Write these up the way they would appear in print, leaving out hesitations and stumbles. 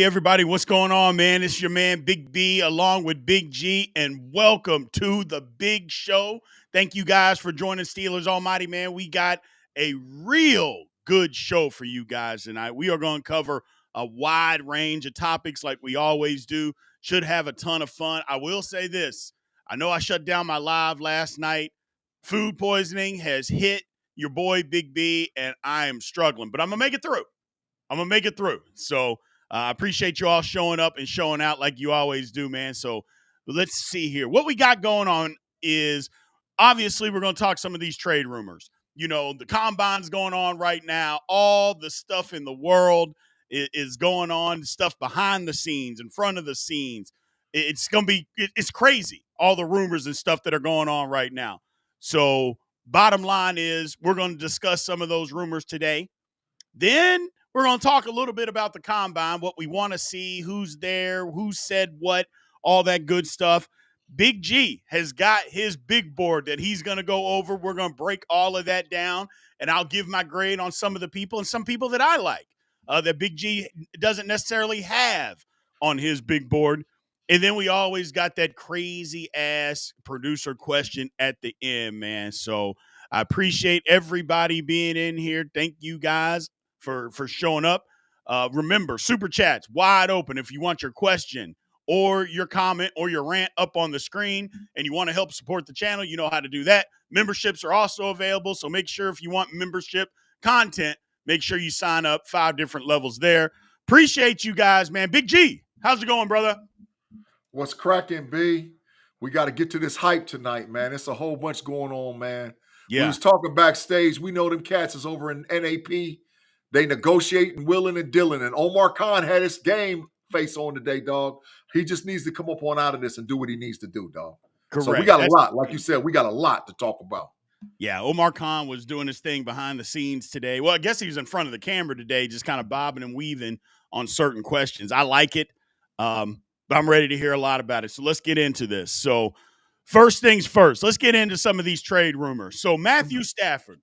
everybody. What's going on, man? It's your man, Big B, along with Big G, and welcome to the big show. Thank you guys for joining Steelers Almighty, man. We got a real good show for you guys tonight. We are going to cover a wide range of topics like we always do. Should have a ton of fun. I will say this. I know I shut down my live last night. Food poisoning has hit your boy, Big B, and I am struggling, but I'm going to make it through. So I appreciate you all showing up and showing out like you always do, man. So let's see here. What we got going on is obviously we're going to talk some of these trade rumors. You know, the combine's going on right now. All the stuff in the world is going on, stuff behind the scenes, in front of the scenes. It's crazy, all the rumors and stuff that are going on right now. So bottom line is we're going to discuss some of those rumors today. Then we're going to talk a little bit about the combine, what we want to see, who's there, who said what, all that good stuff. Big G has got his big board that he's going to go over. We're going to break all of that down, and I'll give my grade on some of the people and some people that I like that Big G doesn't necessarily have on his big board. And then we always got that crazy-ass producer question at the end, man. So I appreciate everybody being in here. Thank you guys for showing up. Remember, Super Chat's wide open if you want your question or your comment or your rant up on the screen and you want to help support the channel, you know how to do that. Memberships are also available, so make sure if you want membership content, make sure you sign up. 5 different levels there. Appreciate you guys, man. Big G, how's it going, brother? What's cracking, B? We got to get to this hype tonight, man. It's a whole bunch going on, man. Yeah. We was talking backstage. We know them cats is over in NAP. They negotiating, willing and dealing. And Omar Khan had his game face on today, dog. He just needs to come up on out of this and do what he needs to do, dog. Correct. So we got a lot. Like you said, we got a lot to talk about. Yeah, Omar Khan was doing his thing behind the scenes today. Well, I guess he was in front of the camera today, just kind of bobbing and weaving on certain questions. I like it, but I'm ready to hear a lot about it. So let's get into this. So first things first, let's get into some of these trade rumors. So Matthew Stafford,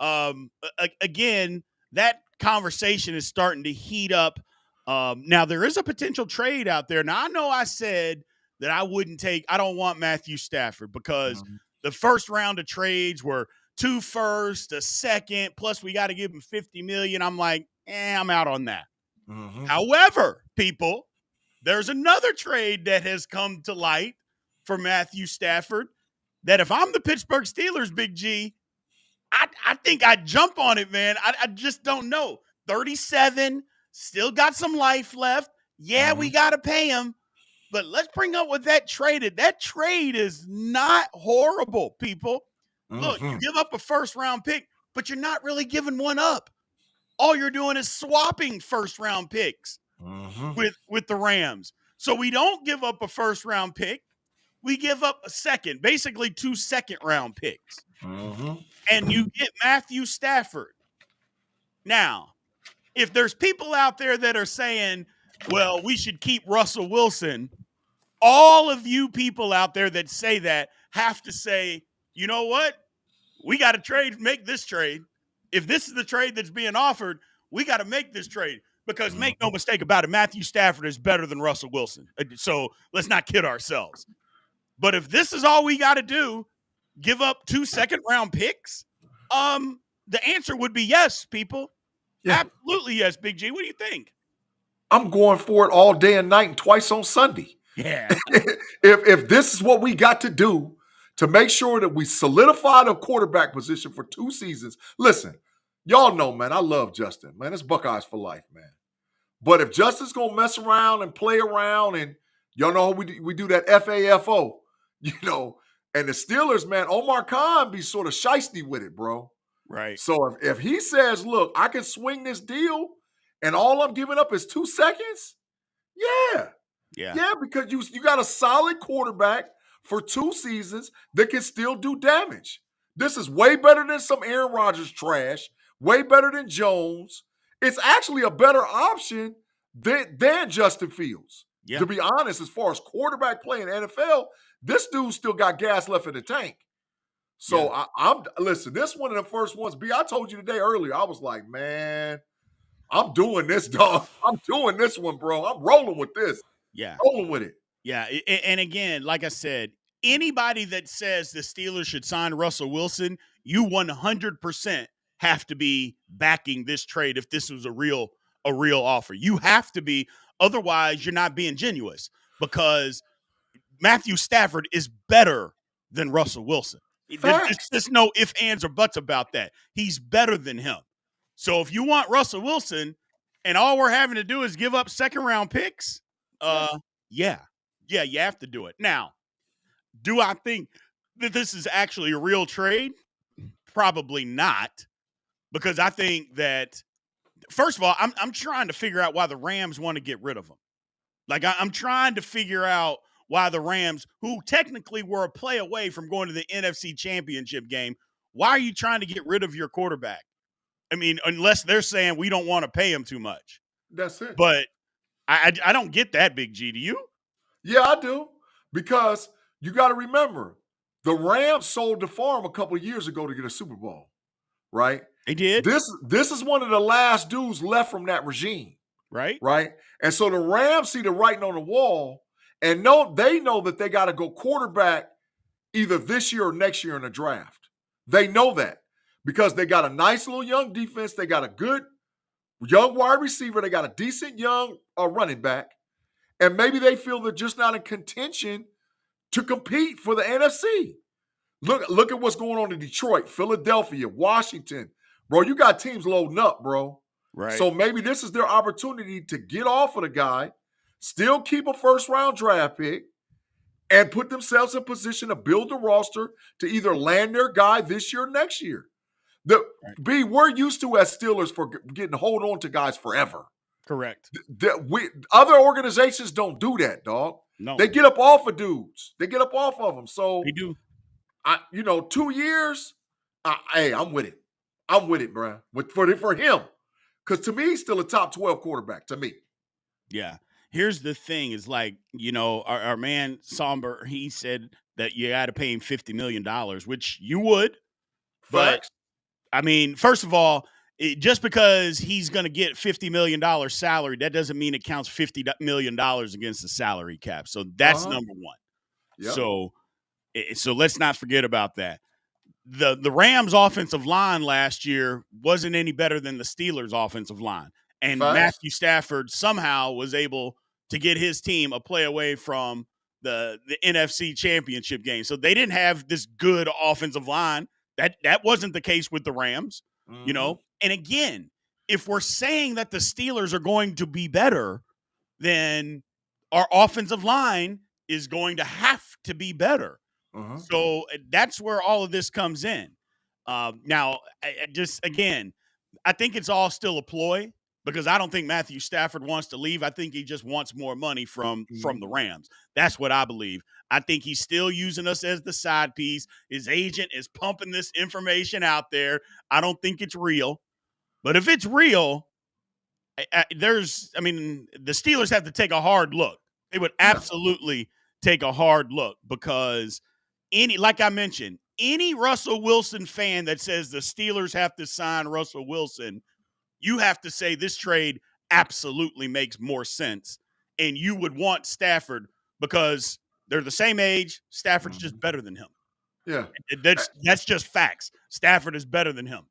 again, that conversation is starting to heat up. Now, there is a potential trade out there. Now, I know I said that I don't want Matthew Stafford because the first round of trades were 2 firsts, a second, plus we got to give him $50 million. I'm like, I'm out on that. Mm-hmm. However, people, there's another trade that has come to light for Matthew Stafford that if I'm the Pittsburgh Steelers, Big G, I think I'd jump on it, man. I just don't know. 37, still got some life left. Yeah, we got to pay him. But let's bring up what that traded. That trade is not horrible, people. Look, you give up a first-round pick, but you're not really giving one up. All you're doing is swapping first-round picks with the Rams. So we don't give up a first-round pick. We give up a second, basically 2 second-round picks. And you get Matthew Stafford. Now, if there's people out there that are saying, well, we should keep Russell Wilson, all of you people out there that say that have to say, you know what? We got to make this trade. If this is the trade that's being offered, we got to make this trade because make no mistake about it, Matthew Stafford is better than Russell Wilson. So let's not kid ourselves. But if this is all we got to do, give up 2 second-round picks, the answer would be yes, people. Yeah. Absolutely yes, Big G. What do you think? I'm going for it all day and night and twice on Sunday. Yeah. if this is what we got to do to make sure that we solidify the quarterback position for 2 seasons. Listen, y'all know, man, I love Justin. Man, it's Buckeyes for life, man. But if Justin's going to mess around and play around and y'all know we do that FAFO, you know, and the Steelers, man, Omar Khan be sort of shiesty with it, bro. Right. So if he says, look, I can swing this deal and all I'm giving up is 2 seconds, yeah, because you got a solid quarterback for 2 seasons that can still do damage. This is way better than some Aaron Rodgers trash, way better than Jones. It's actually a better option than Justin Fields. Yeah. To be honest, as far as quarterback play in the NFL, this dude still got gas left in the tank. So listen, this one of the first ones, B, I told you today earlier, I was like, man, I'm doing this, dog. I'm doing this one, bro. I'm rolling with this. Yeah. Rolling with it. Yeah. And again, like I said, anybody that says the Steelers should sign Russell Wilson, you 100% have to be backing this trade if this was a real offer. You have to be. Otherwise, you're not being genuine, because Matthew Stafford is better than Russell Wilson. There's no ifs, ands, or buts about that. He's better than him. So if you want Russell Wilson and all we're having to do is give up second-round picks, yeah, you have to do it. Now, do I think that this is actually a real trade? Probably not, because I think that, first of all, I'm trying to figure out why the Rams want to get rid of him. Like, I'm trying to figure out why the Rams, who technically were a play away from going to the NFC Championship game, why are you trying to get rid of your quarterback? I mean, unless they're saying we don't want to pay him too much. That's it. But I don't get that, Big G. Do you? Yeah, I do. Because you got to remember, the Rams sold the farm a couple of years ago to get a Super Bowl, right? They did. This is one of the last dudes left from that regime. Right. And so the Rams see the writing on the wall and they know that they got to go quarterback either this year or next year in the draft. They know that because they got a nice little young defense. They got a good young wide receiver. They got a decent young running back. And maybe they feel they're just not in contention to compete for the NFC. Look at what's going on in Detroit, Philadelphia, Washington. Bro, you got teams loading up, bro. Right. So maybe this is their opportunity to get off of the guy, still keep a first-round draft pick, and put themselves in position to build a roster to either land their guy this year or next year. We're used to as Steelers for hold on to guys forever. Correct. Other organizations don't do that, dog. No. They get up off of dudes. They get up off of them. So they do. 2 years, hey, I'm with it. I'm with it, bro. For him. Because to me, he's still a top 12 quarterback, to me. Yeah. Here's the thing is, like, our man Somber, he said that you got to pay him $50 million, which you would. Facts. But, I mean, first of all, just because he's going to get $50 million salary, that doesn't mean it counts $50 million against the salary cap. So that's number one. Yep. So let's not forget about that. The Rams' offensive line last year wasn't any better than the Steelers' offensive line. And Matthew Stafford somehow was able to get his team a play away from the NFC Championship game. So they didn't have this good offensive line. That wasn't the case with the Rams, And again, if we're saying that the Steelers are going to be better, then our offensive line is going to have to be better. So that's where all of this comes in. Now, I think it's all still a ploy, because I don't think Matthew Stafford wants to leave. I think he just wants more money from the Rams. That's what I believe. I think he's still using us as the side piece. His agent is pumping this information out there. I don't think it's real. But if it's real, the Steelers have to take a hard look. They would absolutely take a hard look, because like I mentioned, any Russell Wilson fan that says the Steelers have to sign Russell Wilson, you have to say this trade absolutely makes more sense. And you would want Stafford because they're the same age. Stafford's just better than him. Yeah. That's just facts. Stafford is better than him.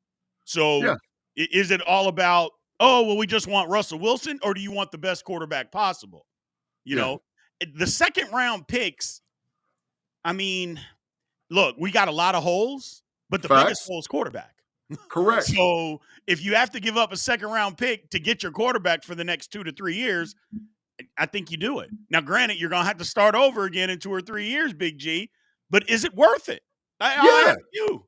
So is it all about, we just want Russell Wilson, or do you want the best quarterback possible? The second round picks, look, we got a lot of holes, but the biggest hole is quarterback. Correct. So if you have to give up a second round pick to get your quarterback for the next 2 to 3 years, I think you do it. Now, granted, you're going to have to start over again in 2 or 3 years, Big G, but is it worth it? I'll ask you.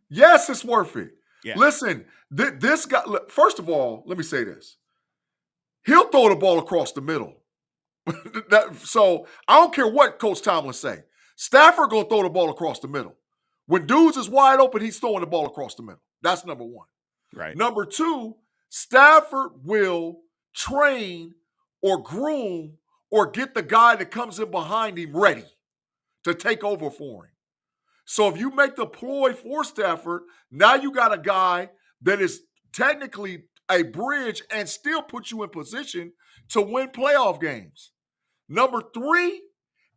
Yes, it's worth it. Yeah. Listen, this guy, first of all, let me say this. He'll throw the ball across the middle. So I don't care what Coach Tomlin say. Stafford going to throw the ball across the middle. When dudes is wide open, he's throwing the ball across the middle. That's number one. Right. Number two, Stafford will train or groom or get the guy that comes in behind him ready to take over for him. So if you make the ploy for Stafford, now you got a guy that is technically a bridge and still put you in position to win playoff games. Number 3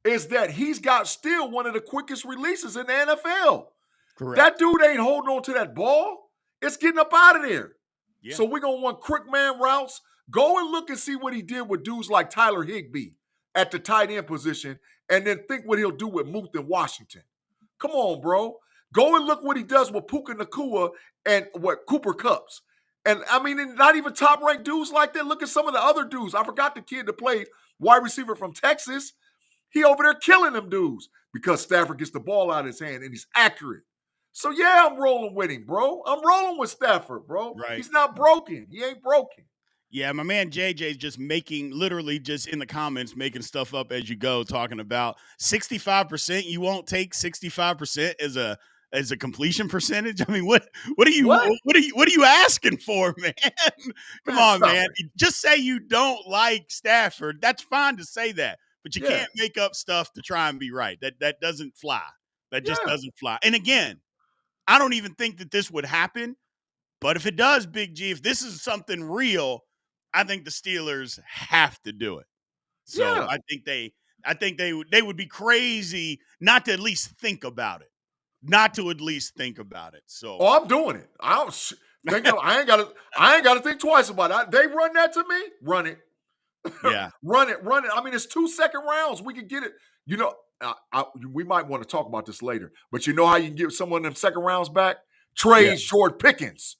is that he's got still one of the quickest releases in the NFL. Correct. That dude ain't holding on to that ball. It's getting up out of there. Yeah. So we're going to want quick man routes. Go and look and see what he did with dudes like Tyler Higbee at the tight end position, and then think what he'll do with Muth in Washington. Come on, bro. Go and look what he does with Puka Nacua and Cooper Kupps. And, I mean, not even top-ranked dudes like that. Look at some of the other dudes. I forgot the kid that played wide receiver from Texas. He over there killing them dudes because Stafford gets the ball out of his hand and he's accurate. So, yeah, I'm rolling with him, bro. I'm rolling with Stafford, bro. Right. He's not broken. He ain't broken. Yeah, my man JJ's just literally just in the comments, making stuff up as you go, talking about 65%. You won't take 65% as a completion percentage. I mean, what are you asking for, man? Come on, man. Just say you don't like Stafford. That's fine to say that, but you can't make up stuff to try and be right. That doesn't fly. That just doesn't fly. And again, I don't even think that this would happen, but if it does, Big G, if this is something real, I think the Steelers have to do it. So I think they would be crazy not to at least think about it. So I'm doing it. I ain't got to think twice about it. They run that to me, run it. Yeah. run it. I mean, it's 2 second rounds. We can get it. You know, we might want to talk about this later, but you know how you can get someone in them second rounds back? Trade George Pickens,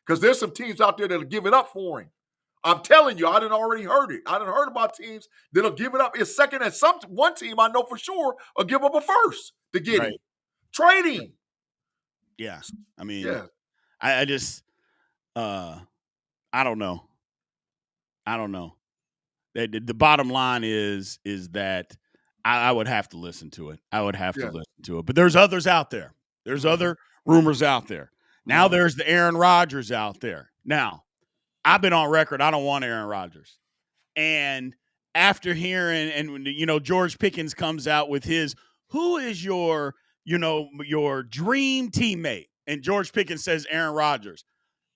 because there's some teams out there that'll give it up for him. I'm telling you, I done already heard it. I done heard about teams that'll give it up. It's second, and one team I know for sure will give up a first to get him. Trade him. Yeah. I mean, I just, I don't know. The bottom line is that I would have to listen to it. But there's others out there. There's other rumors out there. Now there's the Aaron Rodgers out there. Now, I've been on record. I don't want Aaron Rodgers. And after hearing, and George Pickens comes out with his, who is your dream teammate? And George Pickens says Aaron Rodgers.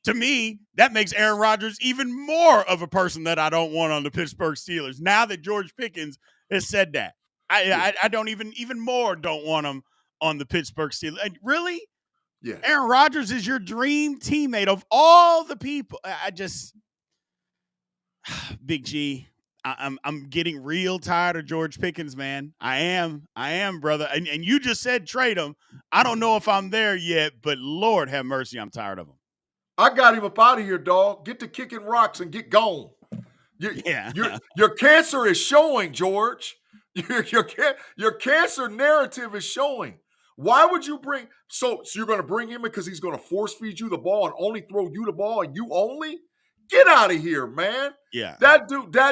To me, that makes Aaron Rodgers even more of a person that I don't want on the Pittsburgh Steelers. Now that George Pickens has said that, I don't even more don't want him on the Pittsburgh Steelers. Really? Yeah. Aaron Rodgers is your dream teammate of all the people. I just, Big G, I'm getting real tired of George Pickens, man. I am, brother. And you just said trade him. I don't know if I'm there yet, but Lord have mercy, I'm tired of him. I got him up out of here, dog. Get to kicking rocks and get gone. Your cancer is showing, George. Your cancer narrative is showing. Why would you bring – so you're going to bring him in because he's going to force feed you the ball and only throw you the ball and you only? Get out of here, man. Yeah. That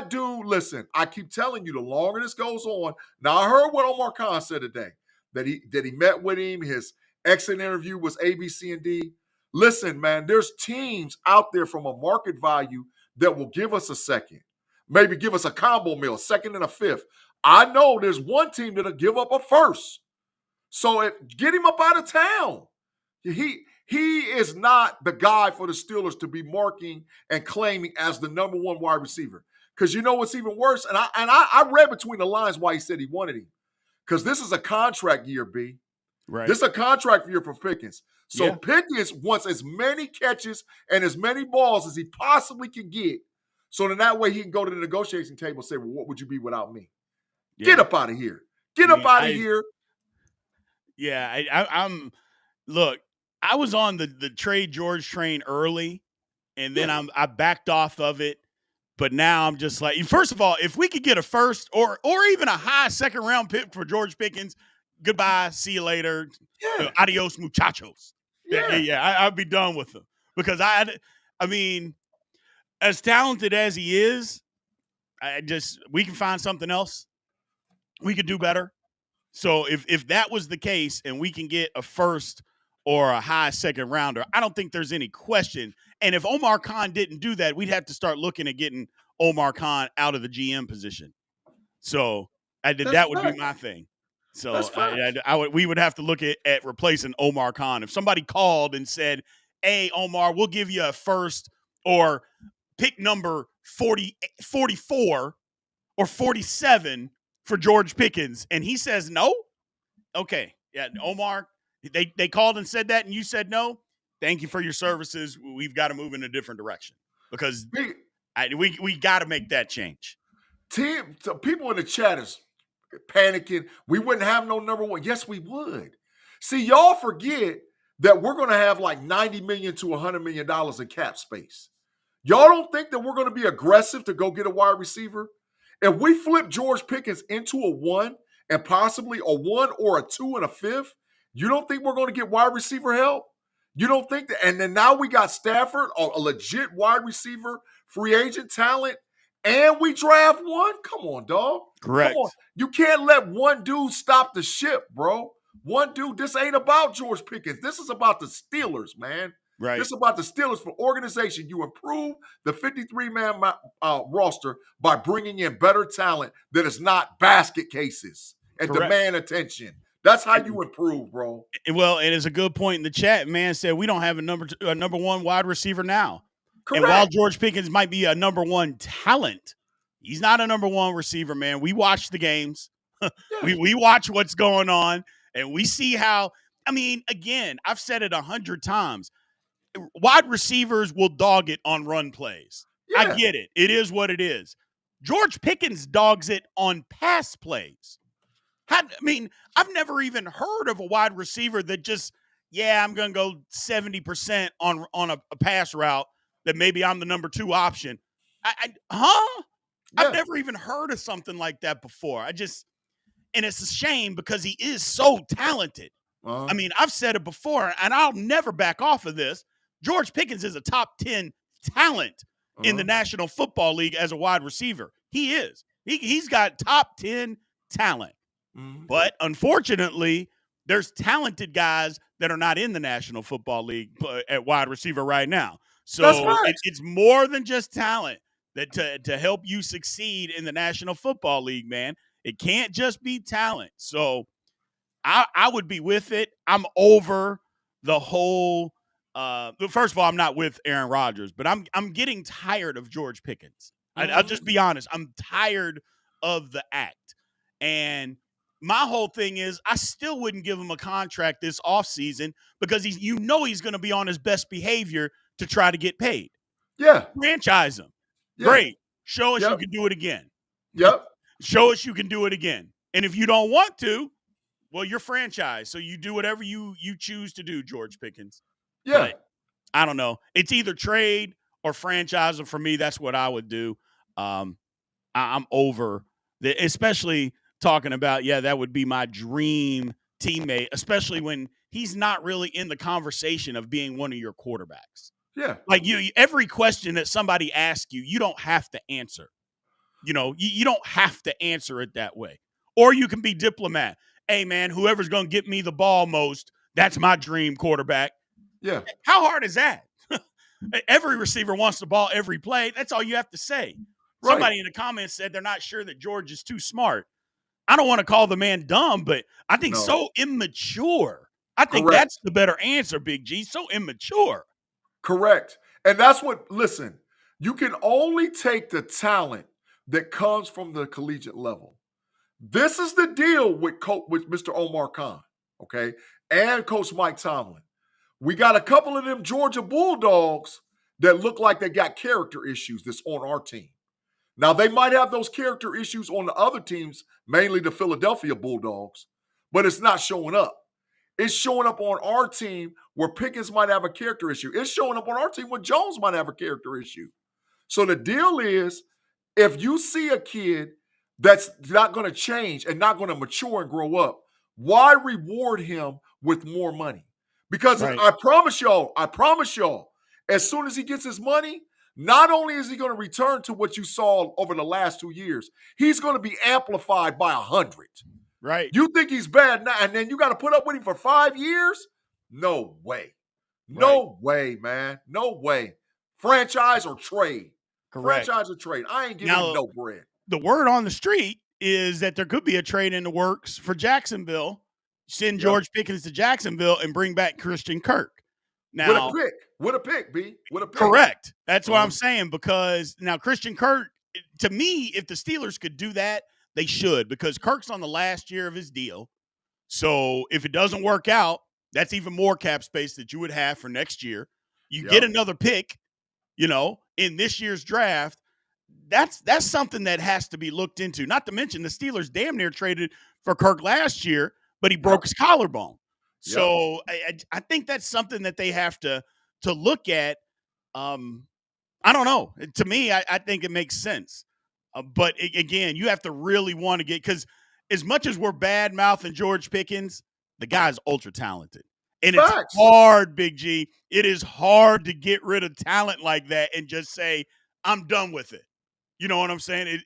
dude, listen, I keep telling you, the longer this goes on – now, I heard what Omar Khan said today, that he met with him. His exit interview was A, B, C, and D. Listen, man, there's teams out there from a market value that will give us a second, maybe give us a combo meal, second and a fifth. I know there's one team that'll give up a first. So get him up out of town. He is not the guy for the Steelers to be marking and claiming as the number one wide receiver. Because you know what's even worse? And I read between the lines why he said he wanted him. Because this is a contract year, B. Right. This is a contract year for Pickens. So Pickens wants as many catches and as many balls as he possibly can get. So then that way he can go to the negotiation table and say, well, what would you be without me? Yeah. Get up out of here. Get up out of here. Yeah, I'm look, I was on the trade George train early, and then I backed off of it. But now I'm just like, first of all, if we could get a first or even a high second round pick for George Pickens, goodbye, see you later. Yeah. Adios, muchachos. Yeah. I'd be done with him. Because I mean, as talented as he is, we can find something else. We could do better. So if that was the case and we can get a first or a high second rounder, I don't think there's any question. And if Omar Khan didn't do that, we'd have to start looking at getting Omar Khan out of the GM position. So that would be my thing. So we would have to look at replacing Omar Khan. If somebody called and said, hey, Omar, we'll give you a first or pick number 44 or 47 for George Pickens, and he says no? Okay, yeah, Omar, they called and said that, and you said no? Thank you for your services. We've got to move in a different direction because we got to make that change. People in the chat is panicking. We wouldn't have no number one. Yes, we would. See, y'all forget that we're going to have like $90 million to $100 million in cap space. Y'all don't think that we're going to be aggressive to go get a wide receiver? If we flip George Pickens into a 1 and possibly a 1 or a 2 and a 5th, you don't think we're going to get wide receiver help? You don't think that? And then now we got Stafford, a legit wide receiver, free agent talent, and we draft one? Come on, dog. Correct. Come on. You can't let one dude stop the ship, bro. One dude, this ain't about George Pickens. This is about the Steelers, man. Right. This is about the Steelers for organization. You improve the 53-man roster by bringing in better talent that is not basket cases and demand attention. That's how you improve, bro. Well, it is a good point in the chat. Man said we don't have a number one wide receiver now. Correct. And while George Pickens might be a number one talent, he's not a number one receiver, man. We watch the games. Yeah. we watch what's going on, and we see how – I mean, again, I've said it 100 times. Wide receivers will dog it on run plays. Yeah. I get it. It is what it is. George Pickens dogs it on pass plays. I've never even heard of a wide receiver that just, I'm going to go 70% on a pass route that maybe I'm the number 2 option. I've never even heard of something like that before. And it's a shame because he is so talented. I mean, I've said it before, and I'll never back off of this. George Pickens is a top 10 talent in the National Football League as a wide receiver. He is. He's got top 10 talent. But unfortunately, there's talented guys that are not in the National Football League at wide receiver right now. So it's more than just talent that to help you succeed in the National Football League, man. It can't just be talent. So I would be with it. I'm over the whole first of all, I'm not with Aaron Rodgers, but I'm getting tired of George Pickens. I'll just be honest. I'm tired of the act. And my whole thing is I still wouldn't give him a contract this offseason because he's going to be on his best behavior to try to get paid. Yeah. Franchise him. Yeah. Great. Show us you can do it again. Yep. Show us you can do it again. And if you don't want to, well, you're franchise. So you do whatever you choose to do, George Pickens. Yeah. But I don't know. It's either trade or franchise. And for me, that's what I would do. I'm over the, especially talking about, that would be my dream teammate, especially when he's not really in the conversation of being one of your quarterbacks. Yeah. Like every question that somebody asks you, you don't have to answer. You don't have to answer it that way. Or you can be diplomat. Hey, man, whoever's going to get me the ball most, that's my dream quarterback. Yeah. How hard is that? Every receiver wants the ball every play. That's all you have to say. Right. Somebody in the comments said they're not sure that George is too smart. I don't want to call the man dumb, but I think so immature. I think that's the better answer, Big G. So immature. Correct. And that's listen, you can only take the talent that comes from the collegiate level. This is the deal with Mr. Omar Khan, okay, and Coach Mike Tomlin. We got a couple of them Georgia Bulldogs that look like they got character issues that's on our team. Now, they might have those character issues on the other teams, mainly the Philadelphia Bulldogs, but it's not showing up. It's showing up on our team where Pickens might have a character issue. It's showing up on our team where Jones might have a character issue. So the deal is, if you see a kid that's not going to change and not going to mature and grow up, why reward him with more money? Because I promise y'all, as soon as he gets his money, not only is he going to return to what you saw over the last 2 years, he's going to be amplified by 100. Right. You think he's bad now, and then you got to put up with him for 5 years? No way. No way, man. No way. Franchise or trade. Correct. Franchise or trade. I ain't giving him no bread. The word on the street is that there could be a trade in the works for Jacksonville. Send George Pickens to Jacksonville and bring back Christian Kirk. Now, with a pick, B. With a pick. Correct. That's what I'm saying, because now Christian Kirk, to me, if the Steelers could do that, they should, because Kirk's on the last year of his deal. So if it doesn't work out, that's even more cap space that you would have for next year. You get another pick, in this year's draft. That's something that has to be looked into. Not to mention the Steelers damn near traded for Kirk last year, but he broke his collarbone. So I think that's something that they have to look at. I don't know. To me, I think it makes sense. But again, you have to really want to get, because as much as we're bad mouthing George Pickens, the guy's ultra talented. And it's hard, Big G. It is hard to get rid of talent like that and just say, I'm done with it. You know what I'm saying?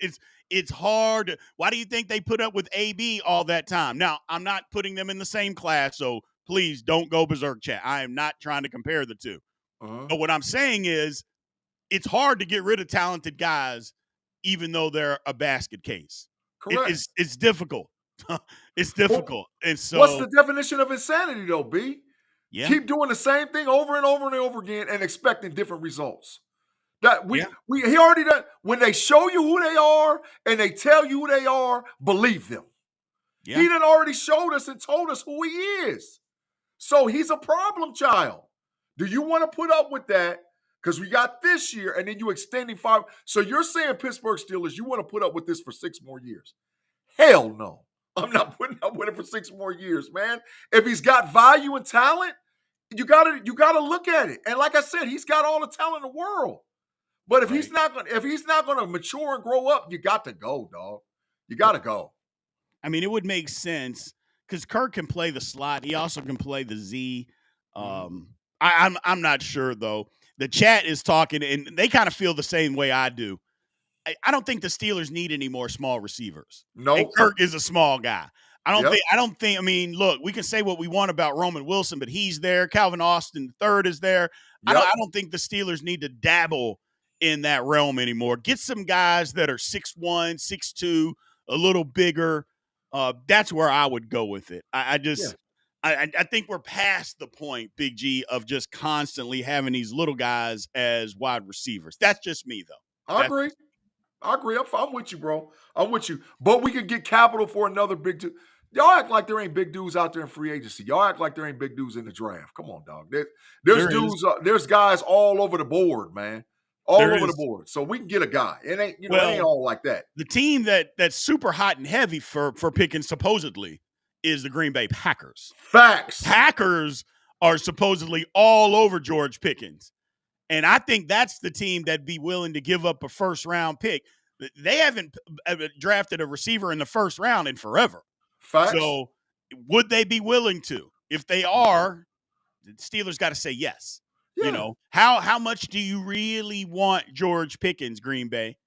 It's hard. Why do you think they put up with AB all that time? Now, I'm not putting them in the same class, so please don't go berserk, chat. I am not trying to compare the two. But what I'm saying is, it's hard to get rid of talented guys, even though they're a basket case. Correct. It's difficult. It's difficult. And so, what's the definition of insanity, though, B? Yeah. Keep doing the same thing over and over and over again and expecting different results. That he already done. When they show you who they are and they tell you who they are, believe them. Yeah. He done already showed us and told us who he is. So he's a problem child. Do you want to put up with that? Because we got this year, and then you extending 5. So you're saying Pittsburgh Steelers, you want to put up with this for 6 more years? Hell no. I'm not putting up with it for 6 more years, man. If he's got value and talent, you gotta look at it. And like I said, he's got all the talent in the world. But if he's not gonna mature and grow up, you got to go, dog. You got to go. I mean, it would make sense because Kirk can play the slot. He also can play the Z. I'm not sure though. The chat is talking, and they kind of feel the same way I do. I don't think the Steelers need any more small receivers. No, and Kirk is a small guy. I don't think. I mean, look, we can say what we want about Roman Wilson, but he's there. Calvin Austin III is there. I don't think the Steelers need to dabble in that realm anymore. Get some guys that are 6'1", 6'2", a little bigger. That's where I would go with it. I think we're past the point, Big G, of just constantly having these little guys as wide receivers. That's just me, though. I agree. I'm with you, bro. I'm with you. But we could get capital for another big dude. Y'all act like there ain't big dudes out there in free agency. Y'all act like there ain't big dudes in the draft. Come on, dog. There's dudes. There's guys all over the board, man. All over the board. So we can get a guy. It ain't, it ain't all like that. The team that's super hot and heavy for Pickens supposedly is the Green Bay Packers. Facts. Packers are supposedly all over George Pickens. And I think that's the team that'd be willing to give up a first-round pick. They haven't drafted a receiver in the first round in forever. Facts. So would they be willing to? If they are, the Steelers got to say yes. Yeah. How much do you really want George Pickens, Green Bay?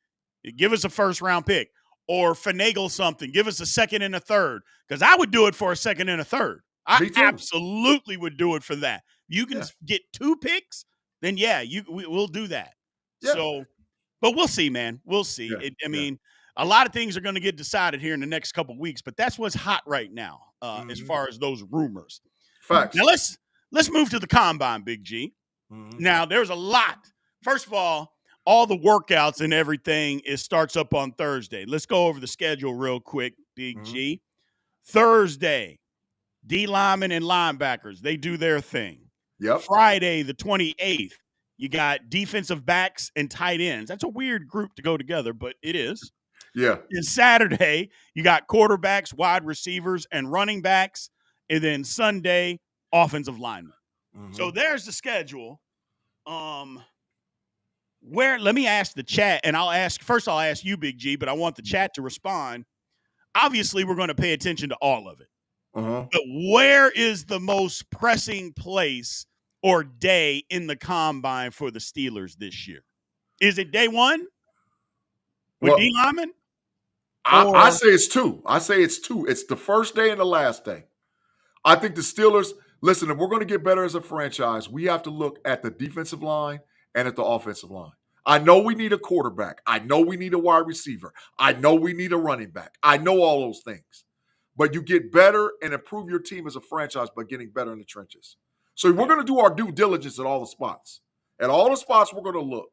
Give us a first-round pick or finagle something. Give us a second and a third, because I would do it for a second and a third. I absolutely would do it for that. You can get 2 picks, then we'll do that. Yeah. So, but we'll see, man. We'll see. Yeah. I mean, a lot of things are going to get decided here in the next couple of weeks, but that's what's hot right now as far as those rumors. Facts. Now let's move to the combine, Big G. Now, there's a lot. First of all the workouts and everything starts up on Thursday. Let's go over the schedule real quick, Big G. Thursday, D linemen and linebackers, they do their thing. Yep. Friday, the 28th, you got defensive backs and tight ends. That's a weird group to go together, but it is. Yeah. And Saturday, you got quarterbacks, wide receivers, and running backs. And then Sunday, offensive linemen. So there's the schedule. Let me ask the chat, and I'll ask you, Big G, but I want the chat to respond. Obviously, we're going to pay attention to all of it. But where is the most pressing place or day in the combine for the Steelers this year? Is it day 1 with D lineman? I say it's 2. It's the first day and the last day. I think the Steelers, listen, if we're going to get better as a franchise, we have to look at the defensive line and at the offensive line. I know we need a quarterback. I know we need a wide receiver. I know we need a running back. I know all those things. But you get better and improve your team as a franchise by getting better in the trenches. So we're going to do our due diligence at all the spots. At all the spots, we're going to look.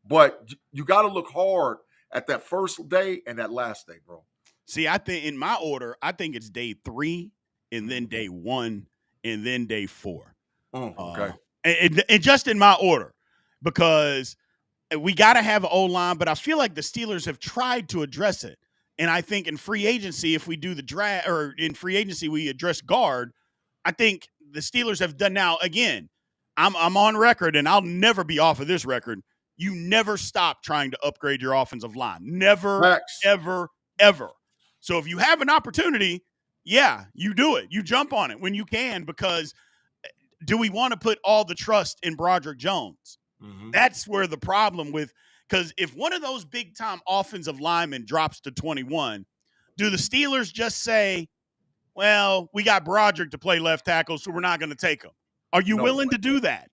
But you got to look hard at that first day and that last day, bro. See, I think in my order, I think it's day 3 and then day 1 and then day 4. Okay. And just in my order, because we got to have an O-line, but I feel like the Steelers have tried to address it. And I think in free agency, if we do the draft, or in free agency, we address guard, I think the Steelers have done now. Again, I'm on record, and I'll never be off of this record. You never stop trying to upgrade your offensive line. Never, Max. ever, ever. So if you have an opportunity, yeah, you do it. You jump on it when you can, because do we want to put all the trust in Broderick Jones? Mm-hmm. That's where the problem with – because if one of those big-time offensive linemen drops to 21, do the Steelers just say, well, we got Broderick to play left tackle, so we're not going to take him? Are you willing to do that?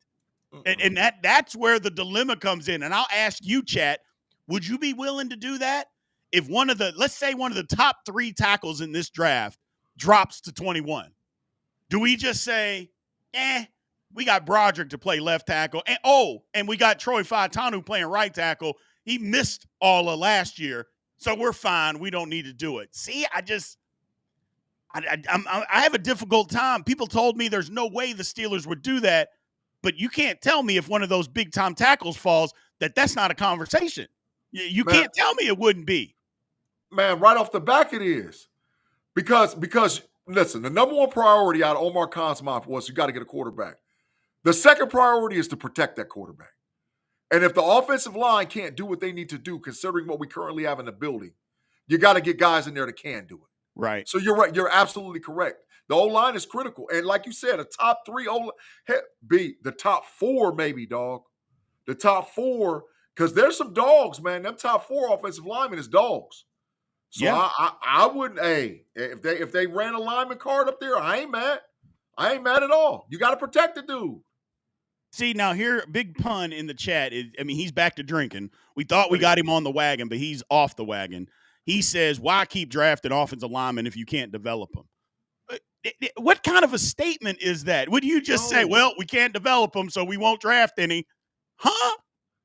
And that's where the dilemma comes in. And I'll ask you, chat, would you be willing to do that? If let's say one of the top 3 tackles in this draft drops to 21, do we just say, we got Broderick to play left tackle, and we got Troy Fautanu playing right tackle. He missed all of last year, so we're fine. We don't need to do it. See, I have a difficult time. People told me there's no way the Steelers would do that, but you can't tell me if one of those big-time tackles falls that's not a conversation. You can't tell me it wouldn't be. Man, right off the back it is. Because listen, the number one priority out of Omar Khan's mouth was you got to get a quarterback. The second priority is to protect that quarterback. And if the offensive line can't do what they need to do, considering what we currently have in the building, you got to get guys in there that can do it. Right. So you're right. You're absolutely correct. The O-line is critical. And like you said, the top 3 the top 4 maybe, dog. The top 4, because there's some dogs, man. Them top 4 offensive linemen is dogs. So yeah. I wouldn't, if they ran a lineman card up there, I ain't mad. I ain't mad at all. You got to protect the dude. See, now here, big pun in the chat. He's back to drinking. We thought we got him on the wagon, but he's off the wagon. He says, why keep drafting offensive linemen if you can't develop them? What kind of a statement is that? Would you just say, well, we can't develop them, so we won't draft any? Huh?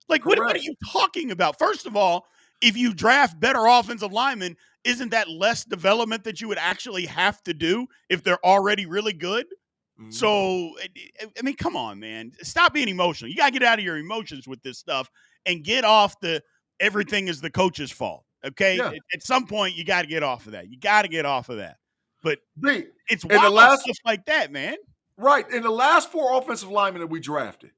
Like, what are you talking about? First of all, if you draft better offensive linemen, isn't that less development that you would actually have to do if they're already really good? Mm-hmm. So, come on, man. Stop being emotional. You got to get out of your emotions with this stuff and get off everything is the coach's fault. Okay? Yeah. At some point, you got to get off of that. You got to get off of that. But it's wild stuff like that, man. Right. In the last 4 offensive linemen that we drafted,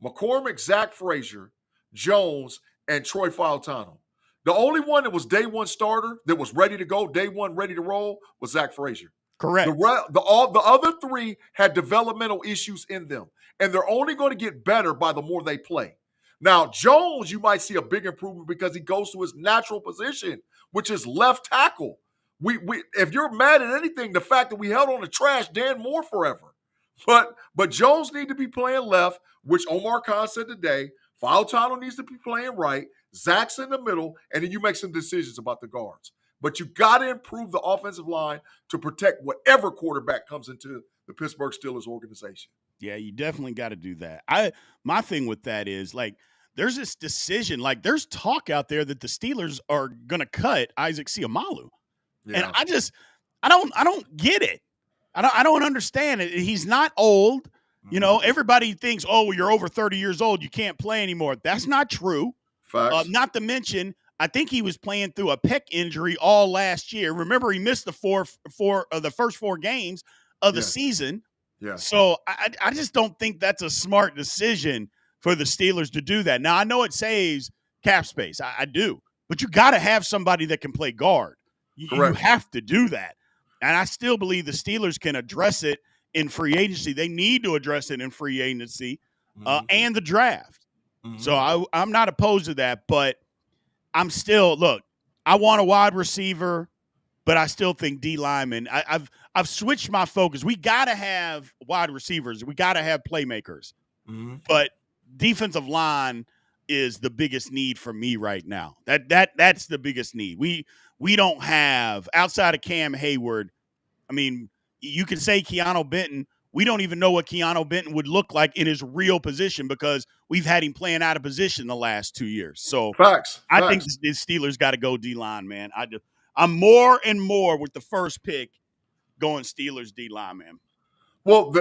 McCormick, Zach Frazier, Jones, and Troy Fautanu. The only one that was day 1 starter that was ready to go, day 1 ready to roll, was Zach Frazier. Correct. The other 3 had developmental issues in them, and they're only going to get better by the more they play. Now, Jones, you might see a big improvement because he goes to his natural position, which is left tackle. If you're mad at anything, the fact that we held on to trash Dan Moore forever. But Jones need to be playing left, which Omar Khan said today. Fautanu needs to be playing right. Zach's in the middle, and then you make some decisions about the guards. But you got to improve the offensive line to protect whatever quarterback comes into the Pittsburgh Steelers organization. Yeah, you definitely got to do that. My thing with that is, like, there's this decision. Like, there's talk out there that the Steelers are going to cut Isaac Seumalo. Yeah. And I don't get it. I don't understand it. He's not old. You know, everybody thinks, oh, well, you're over 30 years old, you can't play anymore. That's not true. Facts. Not to mention, I think he was playing through a pec injury all last year. Remember, he missed the first 4 games of the season. Yeah. So I just don't think that's a smart decision for the Steelers to do that. Now, I know it saves cap space. I do. But you got to have somebody that can play guard. You have to do that. And I still believe the Steelers can address it in free agency. They need to address it in free agency and the draft. Mm-hmm. So I'm not opposed to that, but I'm still, look, I want a wide receiver, but I still think D lineman. I've switched my focus. We got to have wide receivers. We got to have playmakers. Mm-hmm. But defensive line is the biggest need for me right now. That's the biggest need. We don't have, outside of Cam Hayward, I mean, you can say Keanu Benton we don't even know what Keanu Benton would look like in his real position because we've had him playing out of position the last 2 years. So Facts. I think the Steelers got to go D-line, man. I'm more and more with the first pick going Steelers D-line, man. Well,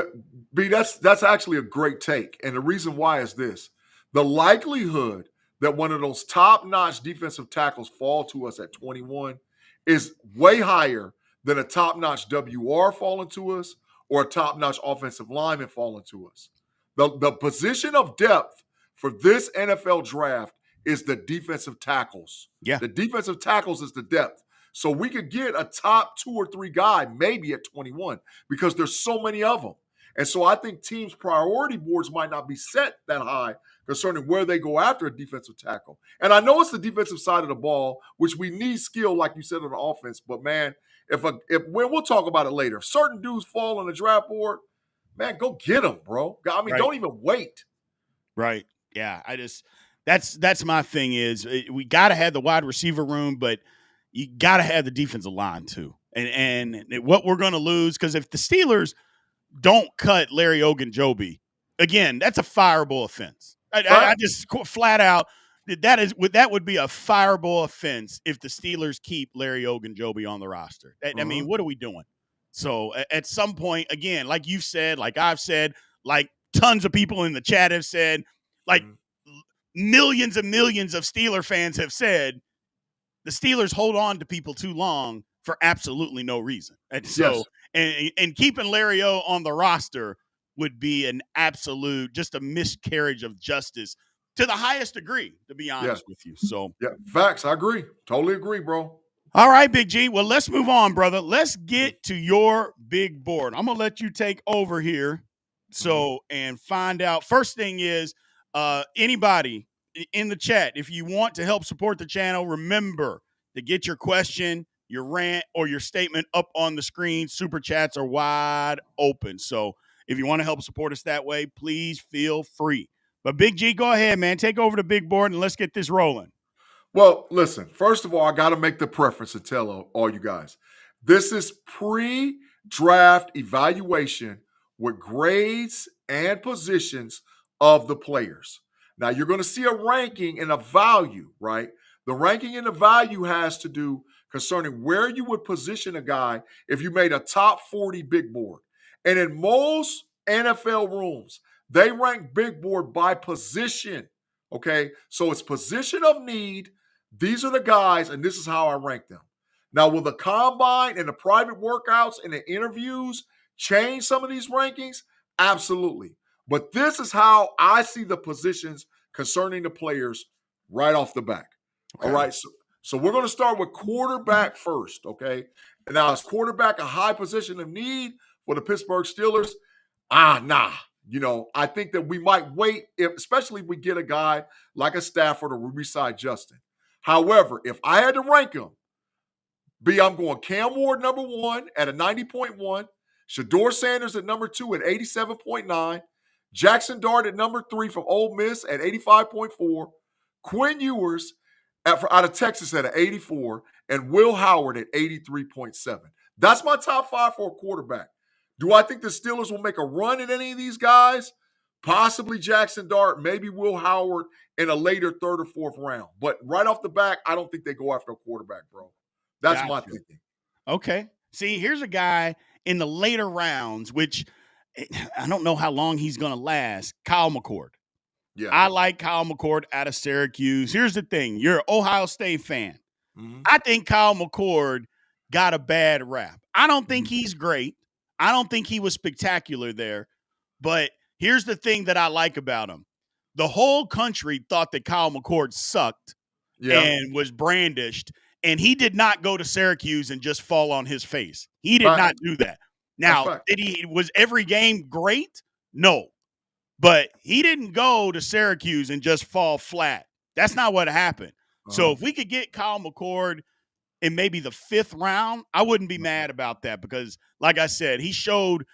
that's actually a great take. And the reason why is this. The likelihood that one of those top-notch defensive tackles fall to us at 21 is way higher than a top-notch WR falling to us or a top-notch offensive lineman falling to us. The position of depth for this NFL draft is the defensive tackles. Yeah. The defensive tackles is the depth. So we could get a top 2 or 3 guy maybe at 21 because there's so many of them. And so I think teams' priority boards might not be set that high concerning where they go after a defensive tackle. And I know it's the defensive side of the ball, which we need skill, like you said, on the offense. But, man, we'll talk about it later. If certain dudes fall on the draft board, man, go get them, bro. I mean, Don't even wait. Right. Yeah. That's my thing is we got to have the wide receiver room, but you got to have the defensive line too. And what we're going to lose, because if the Steelers don't cut Larry Ogunjobi, again, that's a fireable offense. I just flat out, that would be a fireable offense if the Steelers keep Larry Ogunjobi on the roster. I mean, what are we doing? So at some point, again, like you've said, like I've said, like tons of people in the chat have said, like millions and millions of Steeler fans have said, the Steelers hold on to people too long for absolutely no reason. And so, and keeping Larry O on the roster would be an absolute, just a miscarriage of justice to the highest degree, to be honest with you. So, facts. I agree. Totally agree, bro. All right, Big G. Well, let's move on, brother. Let's get to your big board. I'm going to let you take over here. So, and find out. First thing is, anybody in the chat, if you want to help support the channel, remember to get your question, your rant, or your statement up on the screen. Super chats are wide open. So if you want to help support us that way, please feel free. But Big G, go ahead, man. Take over the big board and let's get this rolling. Well, listen, first of all, I got to make the preference to tell all you guys. This is pre-draft evaluation with grades and positions of the players. Now, you're going to see a ranking and a value, right? The ranking and the value has to do concerning where you would position a guy if you made a top 40 big board. And in most NFL rooms, they rank big board by position, okay? So it's position of need. These are the guys, and this is how I rank them. Now, will the combine and the private workouts and the interviews change some of these rankings? Absolutely. But this is how I see the positions concerning the players right off the back. Okay. All right. So we're going to start with quarterback first. Okay. And now, is quarterback a high position of need for the Pittsburgh Steelers? Nah. I think that we might wait, especially if we get a guy like a Stafford or we re-sign Justin. However, if I had to rank them, I'm going Cam Ward number 1 at a 90.1, Shedeur Sanders at number 2 at 87.9, Jackson Dart at number 3 from Ole Miss at 85.4, Quinn Ewers out of Texas at an 84, and Will Howard at 83.7. That's my top 5 for a quarterback. Do I think the Steelers will make a run at any of these guys? Possibly Jackson Dart, maybe Will Howard in a later 3rd or 4th round. But right off the back, I don't think they go after a quarterback, bro. That's my thinking. Okay. See, here's a guy in the later rounds, which I don't know how long he's going to last, Kyle McCord. Yeah. I like Kyle McCord out of Syracuse. Here's the thing. You're an Ohio State fan. Mm-hmm. I think Kyle McCord got a bad rap. I don't think he's great. I don't think he was spectacular there. But here's the thing that I like about him. The whole country thought that Kyle McCord sucked and was brandished. And he did not go to Syracuse and just fall on his face. He did not do that. Now, was every game great? No. But he didn't go to Syracuse and just fall flat. That's not what happened. So if we could get Kyle McCord in maybe the 5th round, I wouldn't be mad about that because, like I said, he showed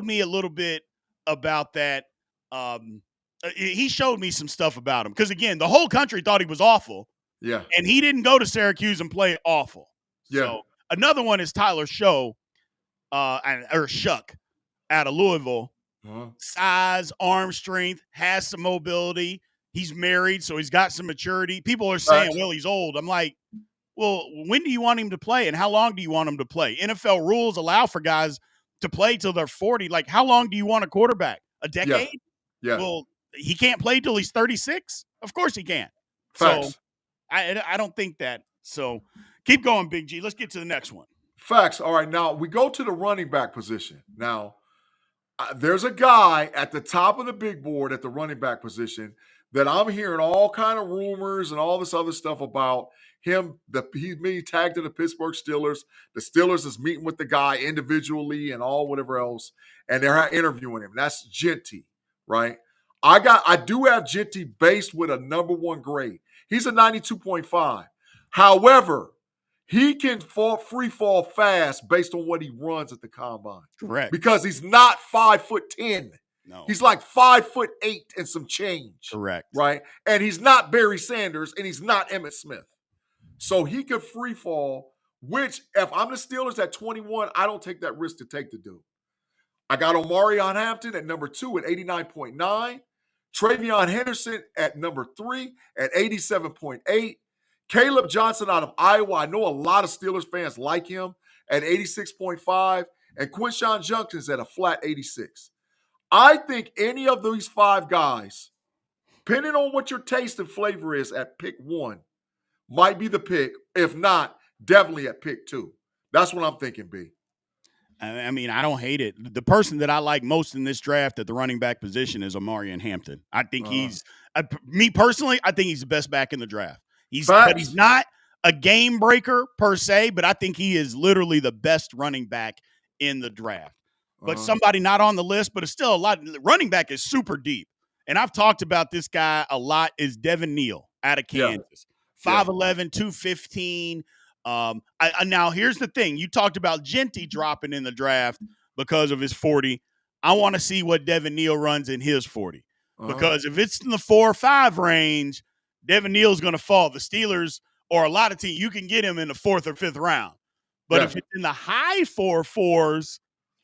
me a little bit about that. He showed me some stuff about him because, again, the whole country thought he was awful. Yeah. And he didn't go to Syracuse and play awful. Yeah. So another one is Tyler Show, or Shuck. out of Louisville. Size, arm strength, has some mobility. He's married, so he's got some maturity. People are saying, well, he's old. I'm like, well, when do you want him to play and how long do you want him to play? NFL rules allow for guys to play till they're 40. Like, how long do you want a quarterback? A decade? Yeah. Well, he can't play till he's 36? Of course he can't. Facts. So I don't think that. So keep going, Big G. Let's get to the next one. Facts. All right, now we go to the running back position. Now, there's a guy at the top of the big board at the running back position that I'm hearing all kind of rumors and all this other stuff about him. He's being tagged to the Pittsburgh Steelers. The Steelers is meeting with the guy individually and all whatever else, and they're interviewing him. That's Genty, right? I do have Genty based with a number 1 grade. He's a 92.5. However, he can free fall fast based on what he runs at the combine. Correct. Because he's not 5'10". No. He's like 5'8" and some change. Correct. Right? And he's not Barry Sanders and he's not Emmitt Smith. So he could free fall, which if I'm the Steelers at 21, I don't take that risk to take the dude. I got Omarion Hampton at number 2 at 89.9. Travion Henderson at number 3 at 87.8. Caleb Johnson out of Iowa. I know a lot of Steelers fans like him at 86.5. And Quinshon Junkins at a flat 86. I think any of these 5 guys, depending on what your taste and flavor is at pick 1, might be the pick. If not, definitely at pick 2. That's what I'm thinking, B. I mean, I don't hate it. The person that I like most in this draft at the running back position is Omarion Hampton. I think he's me personally, I think he's the best back in the draft. But he's not a game breaker per se, but I think he is literally the best running back in the draft. But somebody not on the list, but it's still a lot. Running back is super deep. And I've talked about this guy a lot, is Devin Neal out of Kansas. 5'11", 215. Now, here's the thing. You talked about Genty dropping in the draft because of his 40. I want to see what Devin Neal runs in his 40. Because if it's in the 4 or 5 range, Devin Neal's going to fall. The Steelers or a lot of teams, you can get him in the 4th or 5th round. But if it's in the high 4s,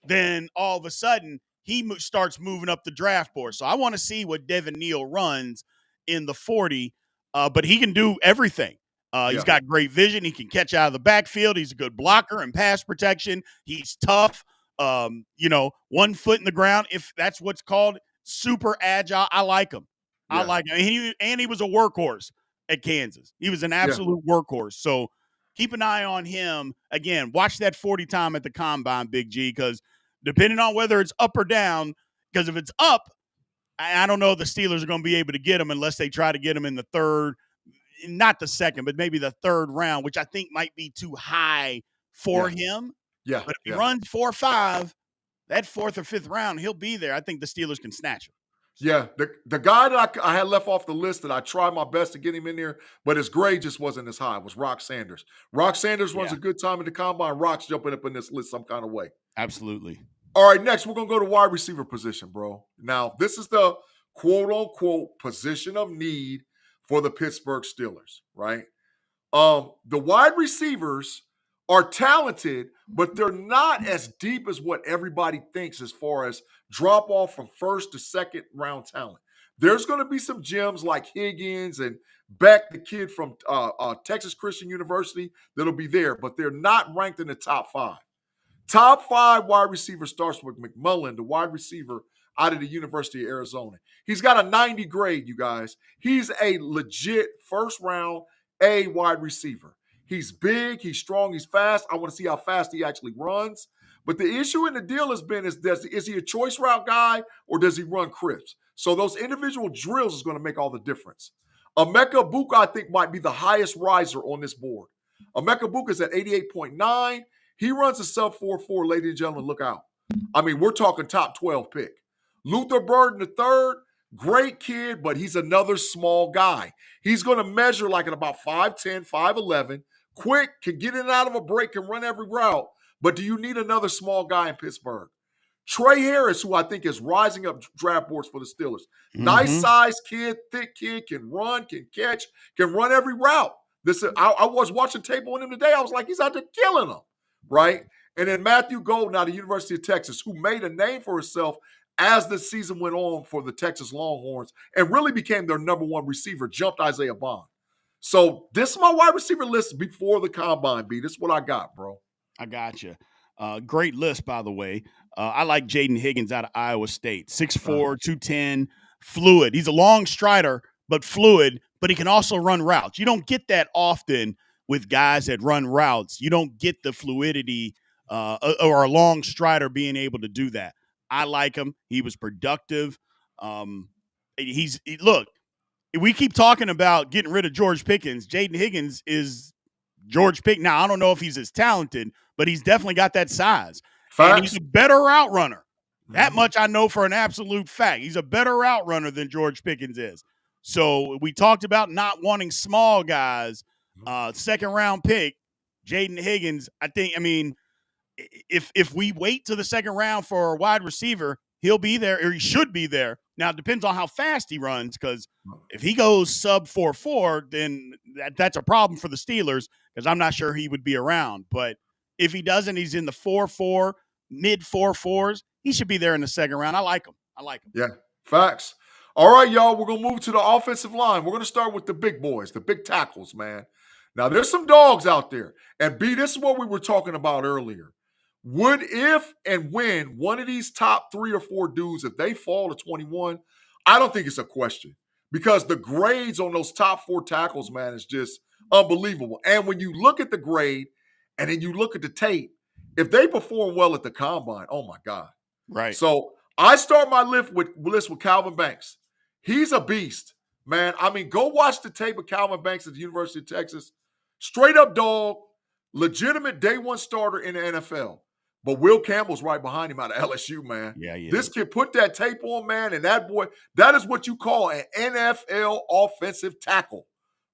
then all of a sudden he starts moving up the draft board. So I want to see what Devin Neal runs in the 40, but he can do everything. He's got great vision. He can catch out of the backfield. He's a good blocker and pass protection. He's tough. 1 foot in the ground, if that's what's called, super agile. I like him. I like him. And he was a workhorse at Kansas. He was an absolute workhorse. So keep an eye on him. Again, watch that 40 time at the combine, Big G, because depending on whether it's up or down, because if it's up, I don't know if the Steelers are going to be able to get him unless they try to get him in the 3rd, not the 2nd, but maybe the 3rd round, which I think might be too high for him. Yeah. But if he runs 4 or 5, that 4th or 5th round, he'll be there. I think the Steelers can snatch him. Yeah, the guy that I had left off the list that I tried my best to get him in there, but his grade just wasn't as high, was Rock Sanders. Rock Sanders runs a good time in the combine. Rock's jumping up in this list some kind of way. Absolutely. All right, next we're going to go to wide receiver position, bro. Now, this is the quote-unquote position of need for the Pittsburgh Steelers, right? The wide receivers are talented, but they're not as deep as what everybody thinks as far as drop off from 1st to 2nd round talent. There's going to be some gems like Higgins and Beck, the kid from Texas Christian University, that'll be there, but they're not ranked in the top 5. Top 5 wide receiver starts with McMullen, the wide receiver out of the University of Arizona. He's got a 90 grade, you guys. He's a legit 1st round A wide receiver. He's big, he's strong, he's fast. I want to see how fast he actually runs. But the issue in the deal has been is he a choice route guy or does he run crisps? So those individual drills is going to make all the difference. Emeka Buka, I think, might be the highest riser on this board. Emeka Buka is at 88.9. He runs a sub 4.4, ladies and gentlemen, look out. I mean, we're talking top 12 pick. Luther Burden III, great kid, but he's another small guy. He's going to measure like at about 5'10", 5'11", quick, can get in and out of a break, can run every route. But do you need another small guy in Pittsburgh? Trey Harris, who I think is rising up draft boards for the Steelers. Nice size kid, thick kid, can run, can catch, can run every route. I was watching tape on him today. I was like, he's out there killing them, right? And then Matthew Golden out of the University of Texas, who made a name for himself as the season went on for the Texas Longhorns and really became their number one receiver, jumped Isaiah Bond. So this is my wide receiver list before the combine, B. This is what I got, bro. I got you. Great list, by the way. I like Jaden Higgins out of Iowa State. 6'4", 210, fluid. He's a long strider, but fluid, but he can also run routes. You don't get that often with guys that run routes. You don't get the fluidity or a long strider being able to do that. I like him. He was productive. Look, we keep talking about getting rid of George Pickens. Jaden Higgins is George Pickens. Now, I don't know if he's as talented, but he's definitely got that size. Facts. And he's a better route runner. That much I know for an absolute fact. He's a better route runner than George Pickens is. So we talked about not wanting small guys. Second-round pick, Jaden Higgins, if we wait to the second round for a wide receiver, he'll be there, or he should be there. Now, it depends on how fast he runs, because if he goes sub 4.4, then that's a problem for the Steelers, because I'm not sure he would be around. But if he doesn't, he's in the 4.4, mid 4.4s. He should be there in the second round. I like him. Yeah, facts. All right, y'all, we're going to move to the offensive line. We're going to start with the big boys, the big tackles, man. Now, there's some dogs out there. And, B, this is what we were talking about earlier. Would, if and when one of these top 3 or 4 dudes, if they fall to 21, I don't think it's a question, because the grades on those top 4 tackles, man, is just unbelievable. And when you look at the grade and then you look at the tape, if they perform well at the combine, oh, my God. Right. So I start my list with Calvin Banks. He's a beast, man. I mean, go watch the tape of Calvin Banks at the University of Texas. Straight up dog, legitimate day one starter in the NFL. But Will Campbell's right behind him out of LSU, man. Yeah. This kid put that tape on, man, and that boy, that is what you call an NFL offensive tackle,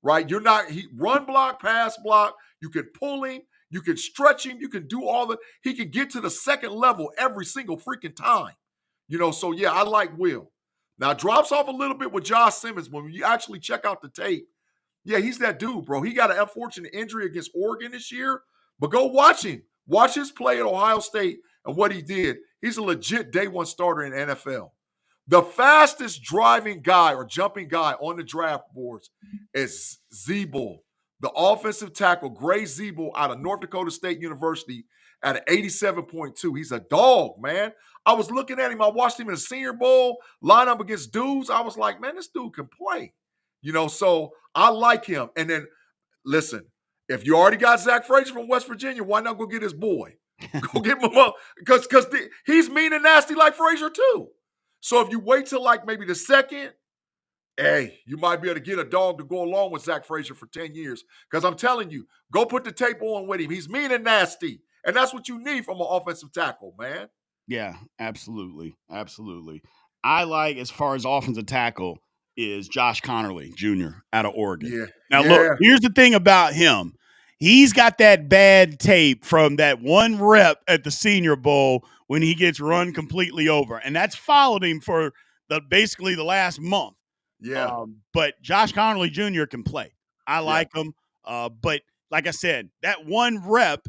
right? He run block, pass block. You can pull him. You can stretch him. You can do he can get to the second level every single freaking time. So yeah, I like Will. Now, drops off a little bit with Josh Simmons. When you actually check out the tape, yeah, he's that dude, bro. He got an unfortunate injury against Oregon this year, but go watch him. Watch his play at Ohio State and what he did. He's a legit day one starter in the NFL. The fastest driving guy or jumping guy on the draft boards is Zeeble, the offensive tackle, Gray Zeeble out of North Dakota State University at an 87.2. He's a dog, man. I was looking at him. I watched him in the Senior Bowl line up against dudes. I was like, man, this dude can play. So I like him. And then, listen, if you already got Zach Frazier from West Virginia, why not go get his boy? Go get him up, because he's mean and nasty like Frazier too. So if you wait till like maybe the second, hey, you might be able to get a dog to go along with Zach Frazier for 10 years. Because I'm telling you, go put the tape on with him. He's mean and nasty. And that's what you need from an offensive tackle, man. Yeah, absolutely. I like, as far as offensive tackle, is Josh Connerly Jr. out of Oregon. Yeah. Now, look, here's the thing about him. He's got that bad tape from that one rep at the Senior Bowl when he gets run completely over. And that's followed him for basically the last month. Yeah. But Josh Connerly Jr. can play. I like him. But like I said, that one rep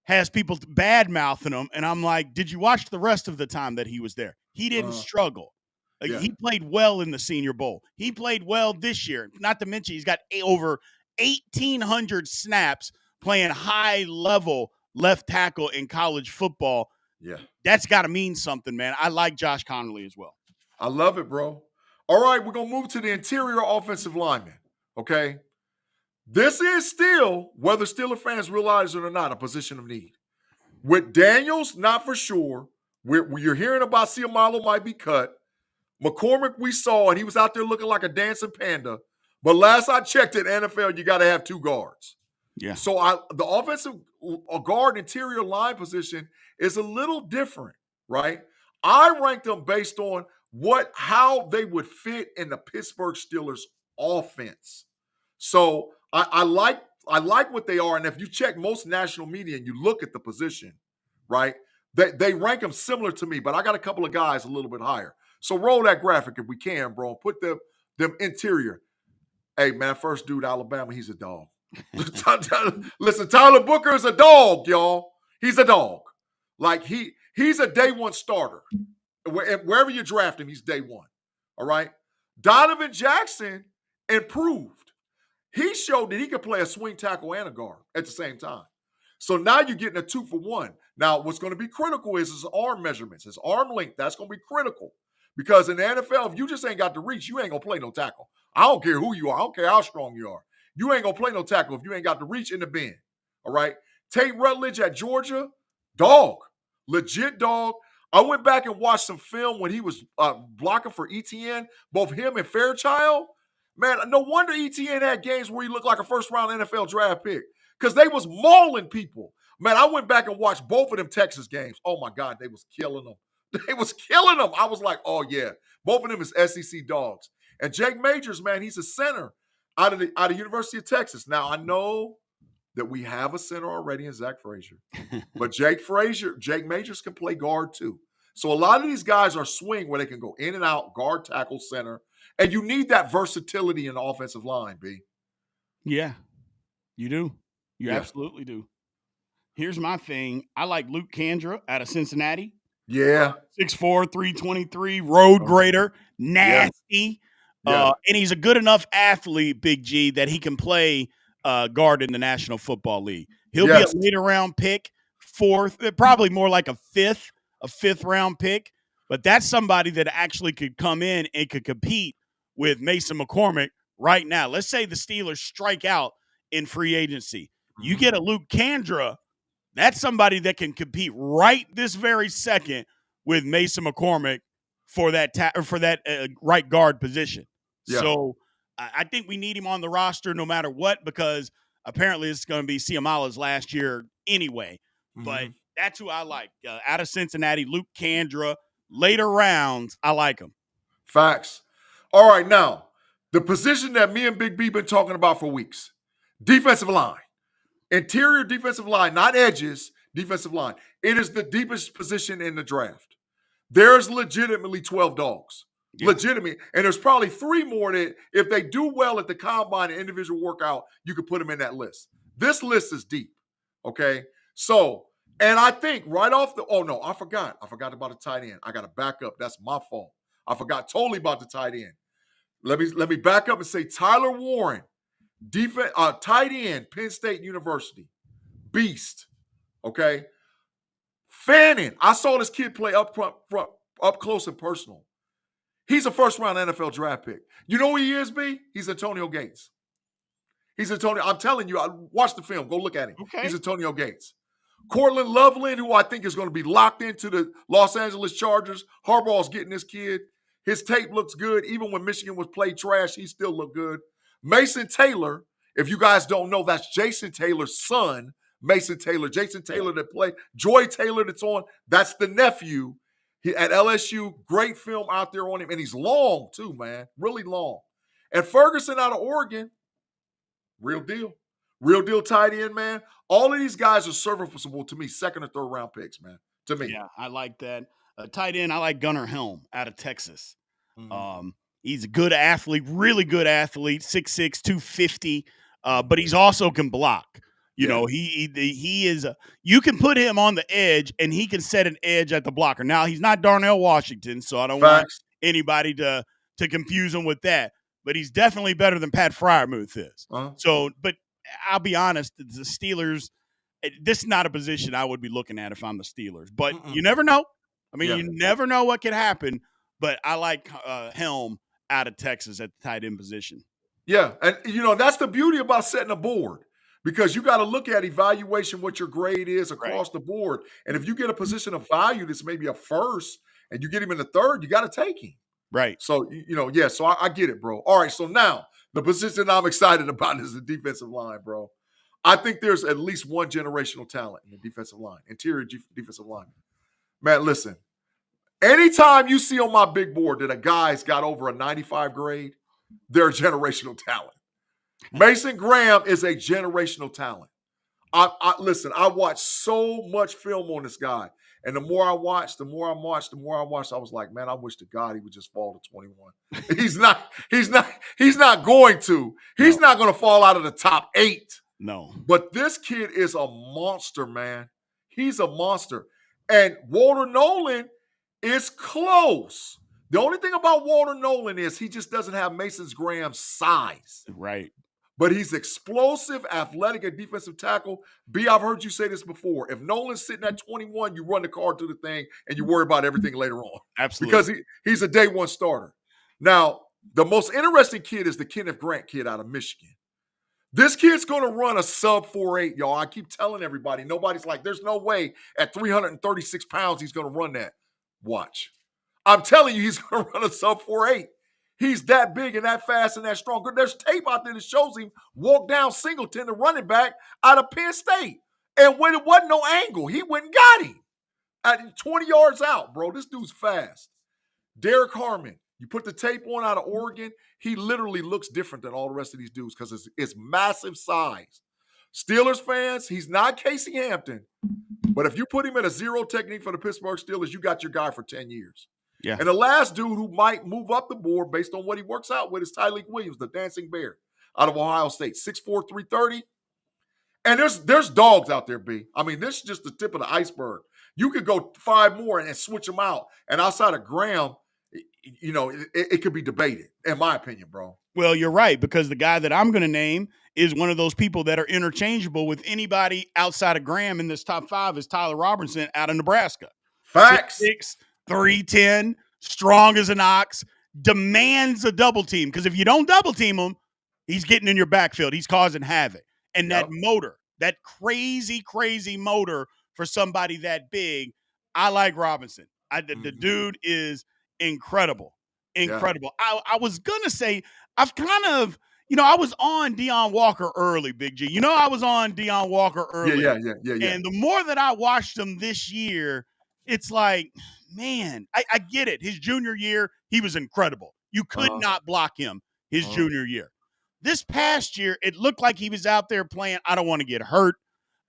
has people bad-mouthing him. And I'm like, did you watch the rest of the time that he was there? He didn't struggle. He played well in the Senior Bowl. He played well this year. Not to mention, he's got over 1,800 snaps playing high-level left tackle in college football. Yeah. That's got to mean something, man. I like Josh Connerly as well. I love it, bro. All right, we're going to move to the interior offensive lineman, okay? This is still, whether Steeler fans realize it or not, a position of need. With Daniels, not for sure. You're hearing about Ciamalo might be cut. McCormick we saw, and he was out there looking like a dancing panda. But last I checked at NFL, you got to have 2 guards. Yeah. So the offensive guard interior line position is a little different, right? I ranked them based on how they would fit in the Pittsburgh Steelers offense. So I like what they are. And if you check most national media and you look at the position, right, they rank them similar to me, but I got a couple of guys a little bit higher. So roll that graphic if we can, bro. Put them interior. Hey, man, first dude, Alabama, he's a dog. Listen, Tyler Booker is a dog, y'all. He's a dog. Like he's a day one starter. Wherever you draft him, he's day one. All right. Donovan Jackson improved. He showed that he could play a swing tackle and a guard at the same time. So now you're getting a 2-for-1. Now, what's going to be critical is his arm measurements, his arm length. That's going to be critical. Because in the NFL, if you just ain't got the reach, you ain't going to play no tackle. I don't care who you are. I don't care how strong you are. You ain't going to play no tackle if you ain't got the reach in the bend. All right? Tate Rutledge at Georgia, dog. Legit dog. I went back and watched some film when he was blocking for ETN, both him and Fairchild. Man, no wonder ETN had games where he looked like a first-round NFL draft pick because they was mauling people. Man, I went back and watched both of them Texas games. Oh, my God, they was killing them. They was killing them. I was like, oh, yeah. Both of them is SEC dogs. And Jake Majors, man, he's a center out of University of Texas. Now, I know that we have a center already in Zach Frazier. But Jake Majors can play guard too. So a lot of these guys are swing where they can go in and out, guard, tackle, center. And you need that versatility in the offensive line, B. Yeah, you do. You absolutely do. Here's my thing. I like Luke Kandra out of Cincinnati. Yeah. 6'4", 323, road grader, nasty. Yeah. And he's a good enough athlete, Big G, that he can play guard in the National Football League. He'll be a later round pick, fourth, probably more like a fifth round pick. But that's somebody that actually could come in and could compete with Mason McCormick right now. Let's say the Steelers strike out in free agency. You get a Luke Kandra, that's somebody that can compete right this very second with Mason McCormick for that right guard position. Yeah. So I think we need him on the roster no matter what, because apparently it's going to be Siamala's last year anyway. Mm-hmm. But that's who I like. Out of Cincinnati, Luke Kandra, later rounds, I like him. Facts. All right, now, the position that me and Big B been talking about for weeks, defensive line. Interior defensive line, not edges, defensive line. It is the deepest position in the draft. There's legitimately 12 dogs. Yeah. Legitimate. And there's probably 3 more that if they do well at the combine and individual workout, you could put them in that list. This list is deep. Okay. So, and I think right off I forgot about the tight end. I got to back up. That's my fault. I forgot totally about the tight end. Let me back up and say Tyler Warren, tight end, Penn State University. Beast. Okay. Fannin. I saw this kid play up close and personal. He's a first-round NFL draft pick. You know who he is, B? He's Antonio Gates. I'm telling you, watch the film. Go look at him. Okay. He's Antonio Gates. Cortland Loveland, who I think is going to be locked into the Los Angeles Chargers. Harbaugh's getting this kid. His tape looks good. Even when Michigan was played trash, he still looked good. Mason Taylor, if you guys don't know, that's Jason Taylor's son, Mason Taylor. Jason Taylor that played. Joy Taylor that's on, that's the nephew. At LSU, great film out there on him. And he's long, too, man. Really long. And Ferguson out of Oregon, real deal. Real deal tight end, man. All of these guys are serviceable to me, second or third round picks, man, to me. Yeah, I like that. Tight end, I like Gunnar Helm out of Texas. Mm-hmm. He's a good athlete, really good athlete, 6'6", 250, but he's also can block. You know, he is you can put him on the edge, and he can set an edge at the blocker. Now, he's not Darnell Washington, so I don't want anybody to confuse him with that. But he's definitely better than Pat Freiermuth is. Uh-huh. So, but I'll be honest, the Steelers, this is not a position I would be looking at if I'm the Steelers. But you never know. I mean, you never know what could happen. But I like Helm out of Texas at the tight end position. Yeah, and, that's the beauty about setting a board. Because you got to look at evaluation, what your grade is across the board. And if you get a position of value that's maybe a first and you get him in the third, you got to take him. Right. So, so I get it, bro. All right, so now the position I'm excited about is the defensive line, bro. I think there's at least one generational talent in the defensive line, interior defensive line. Man, listen, anytime you see on my big board that a guy's got over a 95 grade, they're a generational talent. Mason Graham is a generational talent. Listen, I watched so much film on this guy. And the more I watched, I was like, man, I wish to God he would just fall to 21. He's not going to. He's not going to fall out of the top 8. No. But this kid is a monster, man. He's a monster. And Walter Nolan is close. The only thing about Walter Nolan is he just doesn't have Mason Graham's size. Right. But he's explosive, athletic, and defensive tackle. B, I've heard you say this before. If Nolan's sitting at 21, you run the card to the thing and you worry about everything later on. Absolutely. Because he's a day one starter. Now, the most interesting kid is the Kenneth Grant kid out of Michigan. This kid's going to run a sub 4.8, y'all. I keep telling everybody. Nobody's like, there's no way at 336 pounds he's going to run that. Watch. I'm telling you, he's going to run a sub 4.8. He's that big and that fast and that strong. There's tape out there that shows him walk down Singleton, the running back out of Penn State. And when it wasn't no angle, he went and got him at 20 yards out, bro. This dude's fast. Derek Harmon, you put the tape on out of Oregon, he literally looks different than all the rest of these dudes because it's massive size. Steelers fans, he's not Casey Hampton, but if you put him at a zero technique for the Pittsburgh Steelers, you got your guy for 10 years. Yeah. And the last dude who might move up the board based on what he works out with is Tyleek Williams, the dancing bear out of Ohio State, 6'4", 330. And there's dogs out there, B. I mean, this is just the tip of the iceberg. You could go 5 more and switch them out. And outside of Graham, it could be debated, in my opinion, bro. Well, you're right, because the guy that I'm going to name is one of those people that are interchangeable with anybody outside of Graham in this top 5 is Tyler Robertson out of Nebraska. Facts. 6'6", 310, strong as an ox, demands a double team. Because if you don't double team him, he's getting in your backfield. He's causing havoc. And that motor, that crazy, crazy motor for somebody that big, I like Robinson. The dude is incredible. Incredible. Yeah. I was going to say, I've kind of, I was on Deion Walker early, Big G. I was on Deion Walker early. Yeah. And the more that I watched him this year, it's like, man, I get it. His junior year, he was incredible. You could not block him his junior year. This past year, it looked like he was out there playing, I don't want to get hurt.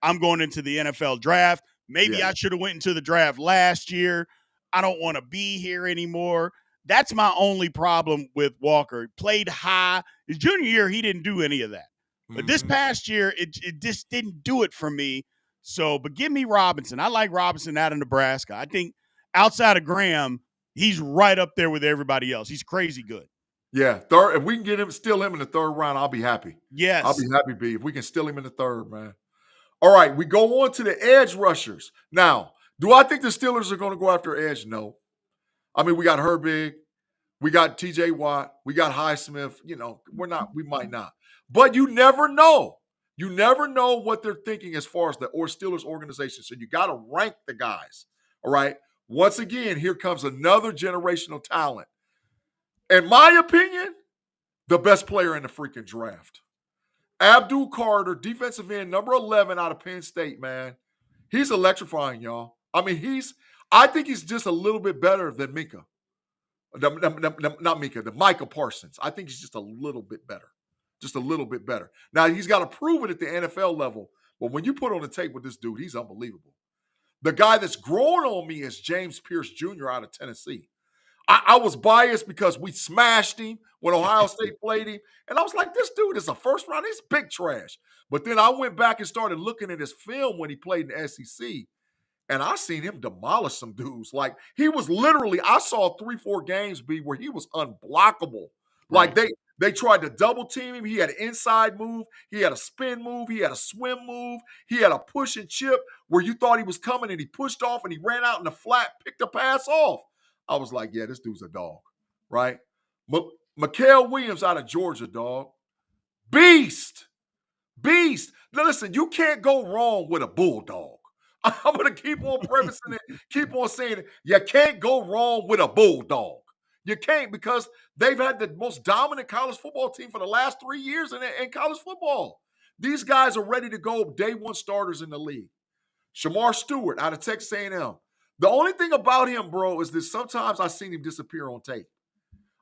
I'm going into the NFL draft. Maybe I should have went into the draft last year. I don't want to be here anymore. That's my only problem with Walker. He played high. His junior year, he didn't do any of that. But this past year, it just didn't do it for me. So, but give me Robinson. I like Robinson out of Nebraska. I think outside of Graham, he's right up there with everybody else. He's crazy good. Yeah, third. If we can get him, steal him in the third round, I'll be happy. Yes. I'll be happy, B, if we can steal him in the third, man. All right, we go on to the edge rushers. Now, do I think the Steelers are going to go after edge? No. I mean, we got Herbig, we got TJ Watt, we got Highsmith. We might not. But you never know. You never know what they're thinking as far as the Steelers organization. So you got to rank the guys. All right. Once again, here comes another generational talent. In my opinion, the best player in the freaking draft. Abdul Carter, defensive end, number 11 out of Penn State, man. He's electrifying, y'all. I mean, I think he's just a little bit better than Micah. Not Micah, the Micah Parsons. I think he's just a little bit better. Just a little bit better. Now, he's got to prove it at the NFL level, but when you put on the tape with this dude, he's unbelievable. The guy that's growing on me is James Pierce Jr. out of Tennessee. I was biased because we smashed him when Ohio State played him. And I was like, this dude is a first round. He's big trash. But then I went back and started looking at his film when he played in the SEC. And I seen him demolish some dudes. Like, he was literally, I saw 3-4 games, B, where he was unblockable. Like, they tried to double team him. He had an inside move. He had a spin move. He had a swim move. He had a push and chip where you thought he was coming and he pushed off and he ran out in the flat, picked the pass off. I was like, yeah, this dude's a dog, right? Mikael Williams out of Georgia, dog. Beast. Now, listen, you can't go wrong with a bulldog. I'm going to keep on premising it, keep on saying it. You can't go wrong with a bulldog. You can't, because they've had the most dominant college football team for the last 3 years in college football. These guys are ready to go day one starters in the league. Shamar Stewart out of Texas A&M. The only thing about him, bro, is that sometimes I've seen him disappear on tape.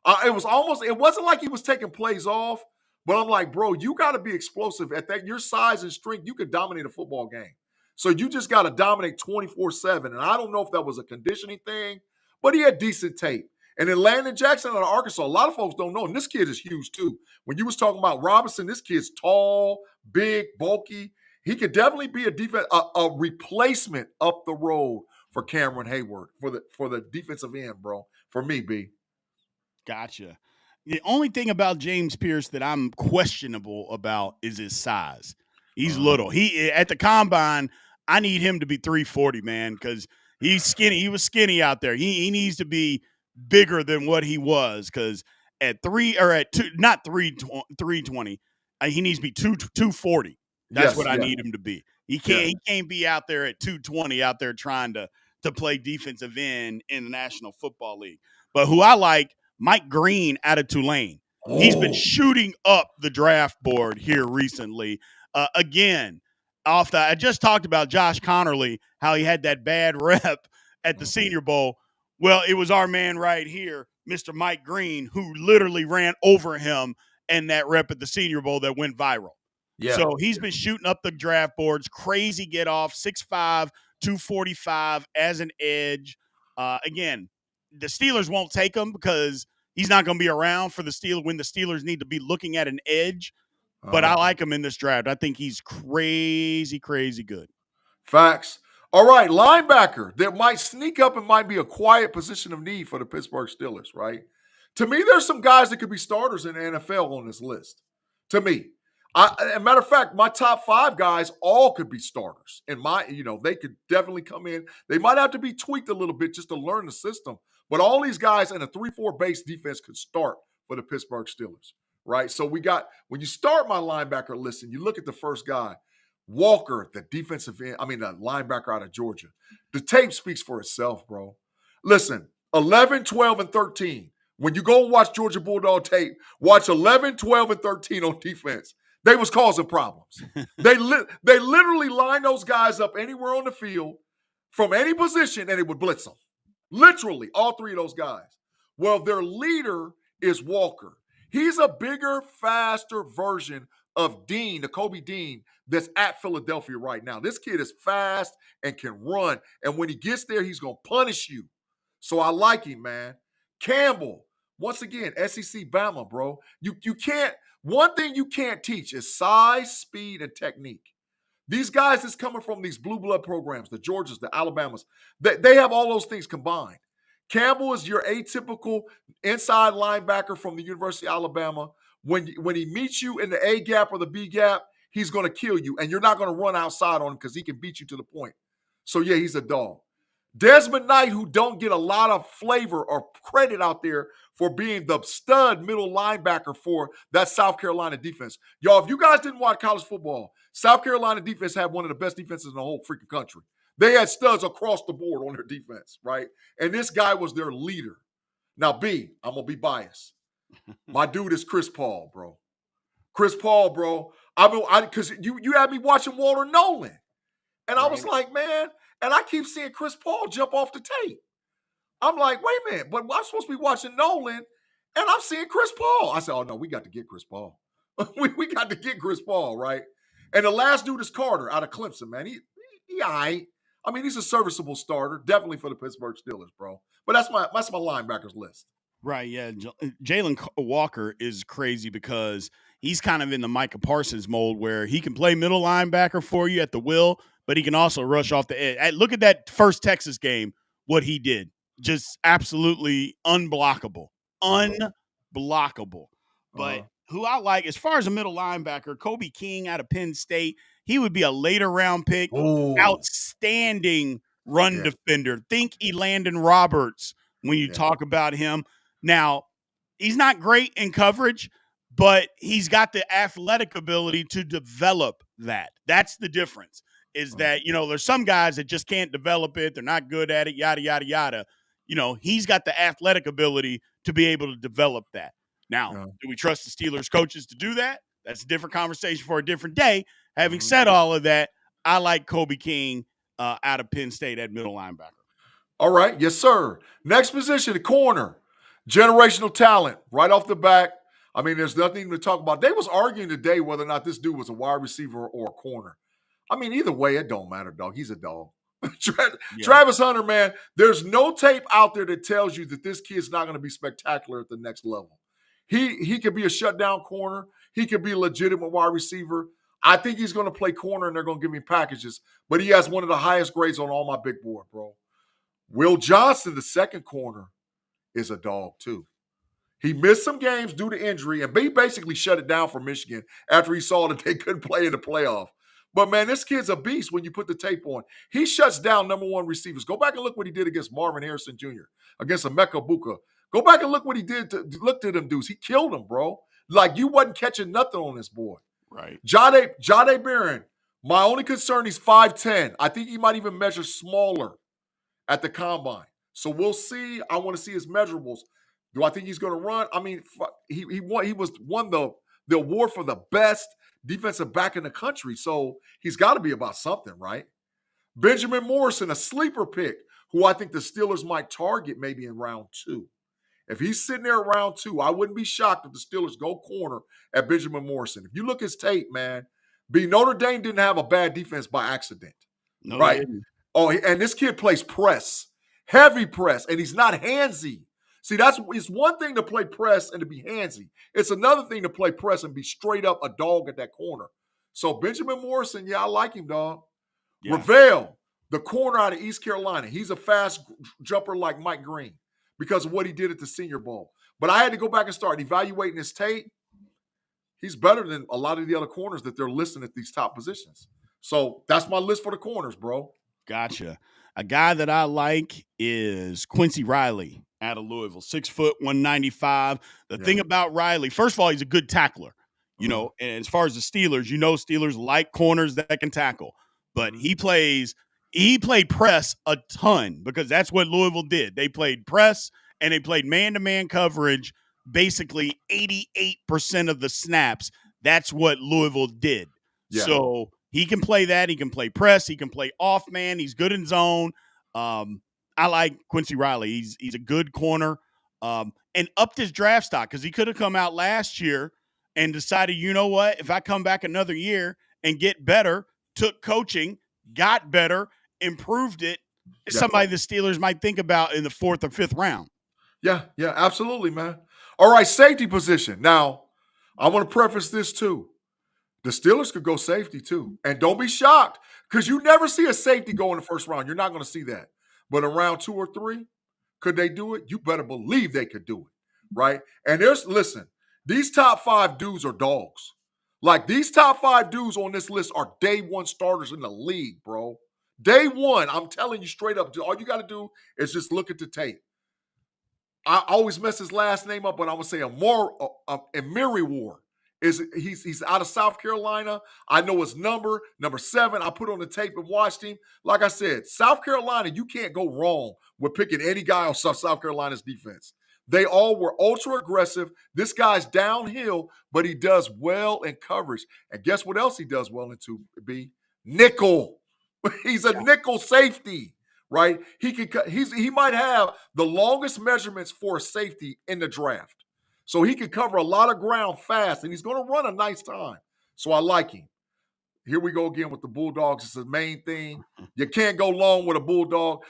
It wasn't like he was taking plays off, but I'm like, bro, you got to be explosive. At that, your size and strength, you could dominate a football game. So you just got to dominate 24/7. And I don't know if that was a conditioning thing, but he had decent tape. And then Landon Jackson out of Arkansas, a lot of folks don't know, and this kid is huge too. When you was talking about Robinson, this kid's tall, big, bulky. He could definitely be a replacement up the road for Cameron Hayward for the defensive end, bro. For me, B. Gotcha. The only thing about James Pierce that I'm questionable about is his size. He's little. He at the combine, I need him to be 340, man, because he's skinny. He was skinny out there. He needs to be bigger than what he was, because at 320, he needs to be 240. That's what I need him to be. He can't be out there at 220 out there trying to play defensive end in the National Football League. But who I like, Mike Green out of Tulane. He's been shooting up the draft board here recently. Again, I just talked about Josh Connerly, how he had that bad rep at the Senior Bowl. Well, it was our man right here, Mr. Mike Green, who literally ran over him and that rep at the Senior Bowl that went viral. Yeah. So he's been shooting up the draft boards. Crazy get off, 6'5", 245 as an edge. Again, the Steelers won't take him because he's not going to be around for the Steelers when the Steelers need to be looking at an edge. But I like him in this draft. I think he's crazy, crazy good. Facts. All right, linebacker that might sneak up and might be a quiet position of need for the Pittsburgh Steelers, right? To me, there's some guys that could be starters in the NFL on this list. To me. As a matter of fact, my top 5 guys all could be starters. They could definitely come in. They might have to be tweaked a little bit just to learn the system. But all these guys in a 3-4 base defense could start for the Pittsburgh Steelers, right? So when you start my linebacker list and you look at the first guy, Walker, the linebacker out of Georgia. The tape speaks for itself, bro. Listen, 11, 12, and 13. When you go and watch Georgia Bulldog tape, watch 11, 12, and 13 on defense. They was causing problems. They literally line those guys up anywhere on the field from any position and it would blitz them. Literally, all 3 of those guys. Well, their leader is Walker. He's a bigger, faster version of Dean, the Kobe Dean, that's at Philadelphia right now. This kid is fast and can run. And when he gets there, he's going to punish you. So I like him, man. Campbell, once again, SEC Bama, bro. You can't. One thing you can't teach is size, speed, and technique. These guys that's coming from these blue blood programs, the Georgias, the Alabamas, they have all those things combined. Campbell is your atypical inside linebacker from the University of Alabama. When he meets you in the A gap or the B gap, he's going to kill you, and you're not going to run outside on him because he can beat you to the point. So, yeah, he's a dog. Desmond Knight, who don't get a lot of flavor or credit out there for being the stud middle linebacker for that South Carolina defense. Y'all, if you guys didn't watch college football, South Carolina defense had one of the best defenses in the whole freaking country. They had studs across the board on their defense, right? And this guy was their leader. Now, B, I'm going to be biased. My dude is Chris Paul, bro. Chris Paul, bro. Because you had me watching Walter Nolan. And I was like, man, and I keep seeing Chris Paul jump off the tape. I'm like, wait a minute, but I'm supposed to be watching Nolan, and I'm seeing Chris Paul. I said, oh, no, we got to get Chris Paul. we got to get Chris Paul, right? And the last dude is Carter out of Clemson, man. He all right. I mean, he's a serviceable starter, definitely for the Pittsburgh Steelers, bro. But that's my linebackers list. Right, yeah. Jalen Walker is crazy because he's kind of in the Micah Parsons mold where he can play middle linebacker for you at the will, but he can also rush off the edge. Look at that first Texas game, what he did. Just absolutely unblockable. Unblockable. But who I like, as far as a middle linebacker, Kobe King out of Penn State, he would be a later round pick. Ooh. Outstanding run defender. Think Elandon Roberts when you talk about him. Now, he's not great in coverage, but he's got the athletic ability to develop that. That's the difference, is that, there's some guys that just can't develop it. They're not good at it, yada, yada, yada. He's got the athletic ability to be able to develop that. Now, do we trust the Steelers coaches to do that? That's a different conversation for a different day. Having said all of that, I like Kobe King out of Penn State at middle linebacker. All right. Yes, sir. Next position, the corner. Generational talent right off the back. I mean, there's nothing to talk about. They was arguing today whether or not this dude was a wide receiver or a corner. I mean, either way, it don't matter, dog. He's a dog. Travis Hunter, man, there's no tape out there that tells you that this kid's not going to be spectacular at the next level. He could be a shutdown corner. He could be a legitimate wide receiver. I think he's going to play corner, and they're going to give me packages. But he has one of the highest grades on all my big board, bro. Will Johnson, the second corner, is a dog too. He missed some games due to injury, and he basically shut it down for Michigan after he saw that they couldn't play in the playoff. But, man, this kid's a beast when you put the tape on. He shuts down number one receivers. Go back and look what he did against Marvin Harrison Jr., against Emeka Buka. Go back and look what he did. Look to them dudes. He killed them, bro. Like, you wasn't catching nothing on this boy. Right. Jahdae Barron, my only concern, he's 5'10". I think he might even measure smaller at the combine. So we'll see. I want to see his measurables. Do I think he's going to run? I mean, he won the award for the best defensive back in the country. So he's got to be about something, right? Benjamin Morrison, a sleeper pick, who I think the Steelers might target maybe in round 2. If he's sitting there around 2, I wouldn't be shocked if the Steelers go corner at Benjamin Morrison. If you look at his tape, man, Notre Dame didn't have a bad defense by accident. No, right? Oh, and this kid plays press, heavy press, and he's not handsy. See, it's one thing to play press and to be handsy. It's another thing to play press and be straight up a dog at that corner. So Benjamin Morrison, yeah, I like him, dog. Yeah. Ravel, the corner out of East Carolina, he's a fast jumper like Mike Green because of what he did at the Senior Bowl. But I had to go back and start evaluating his tape. He's better than a lot of the other corners that they're listing at these top positions. So that's my list for the corners, bro. Gotcha. A guy that I like is Quincy Riley out of Louisville, 6 foot, 195. The thing about Riley, first of all, he's a good tackler. You know, and as far as the Steelers, Steelers like corners that can tackle. But he played press a ton because that's what Louisville did. They played press and they played man-to-man coverage basically 88% of the snaps. That's what Louisville did. Yeah. So he can play that. He can play press. He can play off man. He's good in zone. I like Quincy Riley. He's a good corner and upped his draft stock because he could have come out last year and decided, you know what, if I come back another year and get better, took coaching, got better, improved it, it's somebody the Steelers might think about in the 4th or 5th round. Yeah, absolutely, man. All right, safety position. Now, I want to preface this too. The Steelers could go safety too. And don't be shocked because you never see a safety go in the first round. You're not going to see that. But in round 2 or 3, could they do it? You better believe they could do it, right? And listen, these top 5 dudes are dogs. Like, these top 5 dudes on this list are day one starters in the league, bro. Day one, I'm telling you straight up, all you got to do is just look at the tape. I always mess his last name up, but I'm going to say Amiri. He's out of South Carolina. I know his number 7. I put on the tape and watched him. Like I said, South Carolina, you can't go wrong with picking any guy on South Carolina's defense. They all were ultra aggressive. This guy's downhill, but he does well in coverage. And guess what else he does well into, B? Nickel. He's a nickel safety, right? He might have the longest measurements for a safety in the draft. So he can cover a lot of ground fast, and he's going to run a nice time. So I like him. Here we go again with the Bulldogs. It's the main thing. You can't go long with a Bulldog.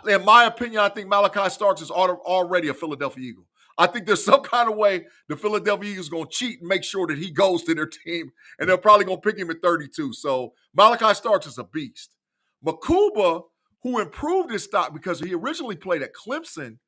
In my opinion, I think Malachi Starks is already a Philadelphia Eagle. I think there's some kind of way the Philadelphia Eagles going to cheat and make sure that he goes to their team, and they're probably going to pick him at 32. So Malachi Starks is a beast. Makuba, who improved his stock because he originally played at Clemson,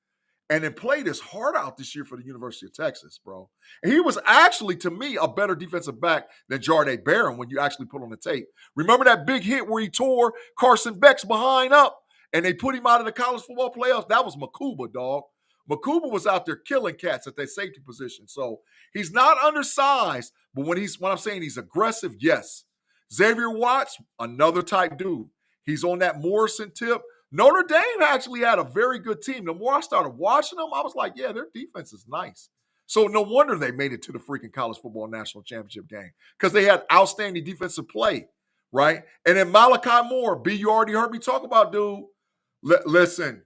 and then played his heart out this year for the University of Texas, bro. And he was actually, to me, a better defensive back than Jahdae Barron when you actually put on the tape. Remember that big hit where he tore Carson Beck's behind up and they put him out of the college football playoffs? That was Makuba, dog. Makuba was out there killing cats at that safety position. So he's not undersized, but when I'm saying he's aggressive, yes. Xavier Watts, another type dude. He's on that Morrison tip. Notre Dame actually had a very good team. The more I started watching them, I was like, yeah, their defense is nice. So no wonder they made it to the freaking college football national championship game because they had outstanding defensive play, right? And then Malachi Moore, B, you already heard me talk about, dude. Listen.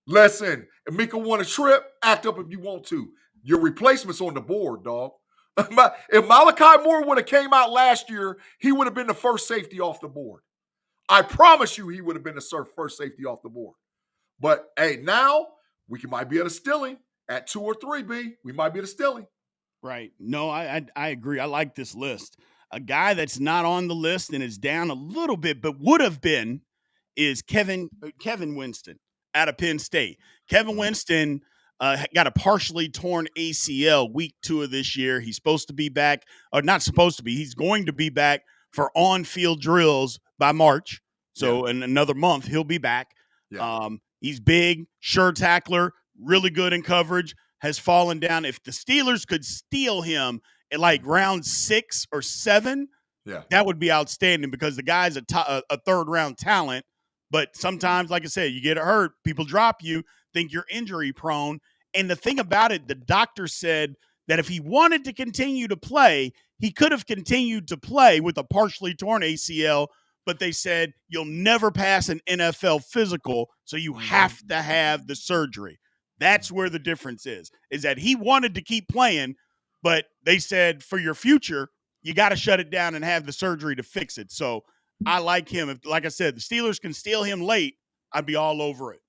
If Mika won a trip, act up if you want to. Your replacement's on the board, dog. If Malachi Moore would have came out last year, he would have been the first safety off the board. I promise you he would have been the first safety off the board. But, hey, now might be able to steal him at 2 or 3, B. We might be able to steal him. Right. No, I agree. I like this list. A guy that's not on the list and is down a little bit but would have been is Kevin Winston out of Penn State. Kevin Winston got a partially torn ACL week 2 of this year. He's supposed to be back, or not supposed to be. He's going to be back for on-field drills by March. So in another month, he'll be back. Yeah. He's big, sure tackler, really good in coverage, has fallen down. If the Steelers could steal him at like round 6 or 7, that would be outstanding because the guy's a third-round talent. But sometimes, like I said, you get hurt, people drop you, think you're injury prone. And the thing about it, the doctor said that if he wanted to continue to play, he could have continued to play with a partially torn ACL, but they said you'll never pass an NFL physical, so you have to have the surgery. That's where the difference is that he wanted to keep playing, but they said for your future, you got to shut it down and have the surgery to fix it. So I like him. If, like I said, the Steelers can steal him late, I'd be all over it.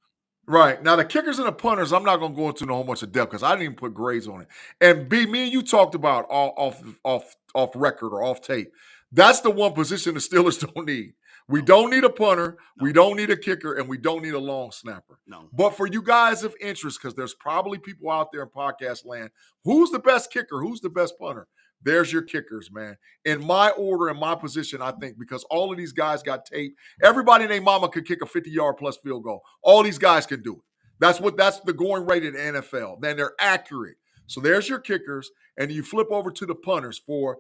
Right. Now, the kickers and the punters, I'm not going to go into no whole bunch of depth because I didn't even put grades on it. And B, me and you talked about off record or off tape. That's the one position the Steelers don't need. We don't need a punter, we don't need a kicker, and we don't need a long snapper. No. But for you guys of interest, because there's probably people out there in podcast land, who's the best kicker? Who's the best punter? There's your kickers, man. In my order, in my position, I think, because all of these guys got tape. Everybody and their mama could kick a 50-yard plus field goal. All these guys can do it. That's the going rate in the NFL. Then they're accurate. So there's your kickers, and you flip over to the punters for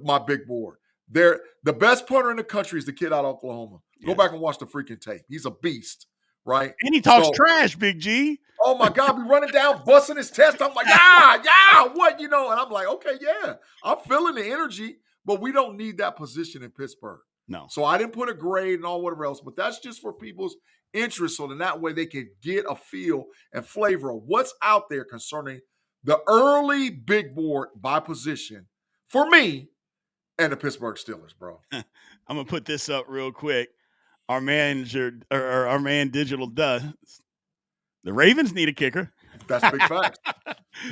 my big board. The best punter in the country is the kid out of Oklahoma. Go back and watch the freaking tape. He's a beast, right? And he talks trash, Big G. Oh, my God, be running down, busting his chest. I'm like, what, And I'm like, okay, I'm feeling the energy, but we don't need that position in Pittsburgh. No. So I didn't put a grade and all whatever else, but that's just for people's interest, so then that way they can get a feel and flavor of what's out there concerning the early big board by position for me and the Pittsburgh Steelers, bro. I'm going to put this up real quick. Our man Digital does. The Ravens need a kicker. That's big facts.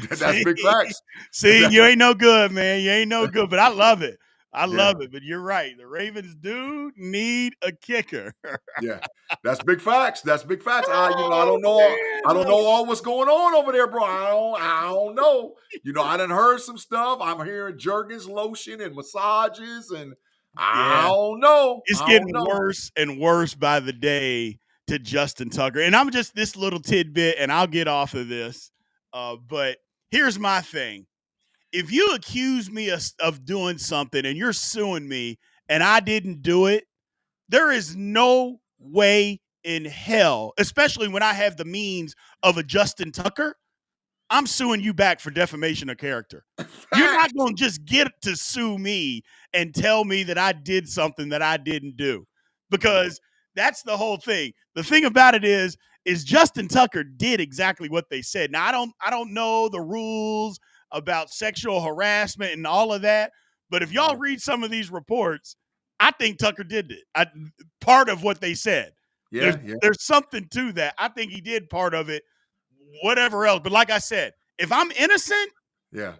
That's big facts. See, you ain't no good, man. You ain't no good, but I love it. I love it, but you're right. The Ravens do need a kicker. Yeah, that's big facts. That's big facts. I don't know. I don't know all what's going on over there, bro. I don't know. I done heard some stuff. I'm hearing Jergens lotion and massages, and I don't know. It's getting worse and worse by the day to Justin Tucker. And I'm just this little tidbit, and I'll get off of this. But here's my thing. If you accuse me of doing something and you're suing me and I didn't do it, there is no way in hell, especially when I have the means of a Justin Tucker, I'm suing you back for defamation of character. You're not going to just get to sue me and tell me that I did something that I didn't do, because that's the whole thing. The thing about it is Justin Tucker did exactly what they said. Now, I don't know the rules about sexual harassment and all of that, but if y'all read some of these reports, I think Tucker did it. Part of what they said. There's something to that. I think he did part of it, whatever else. But like I said, if I'm innocent, you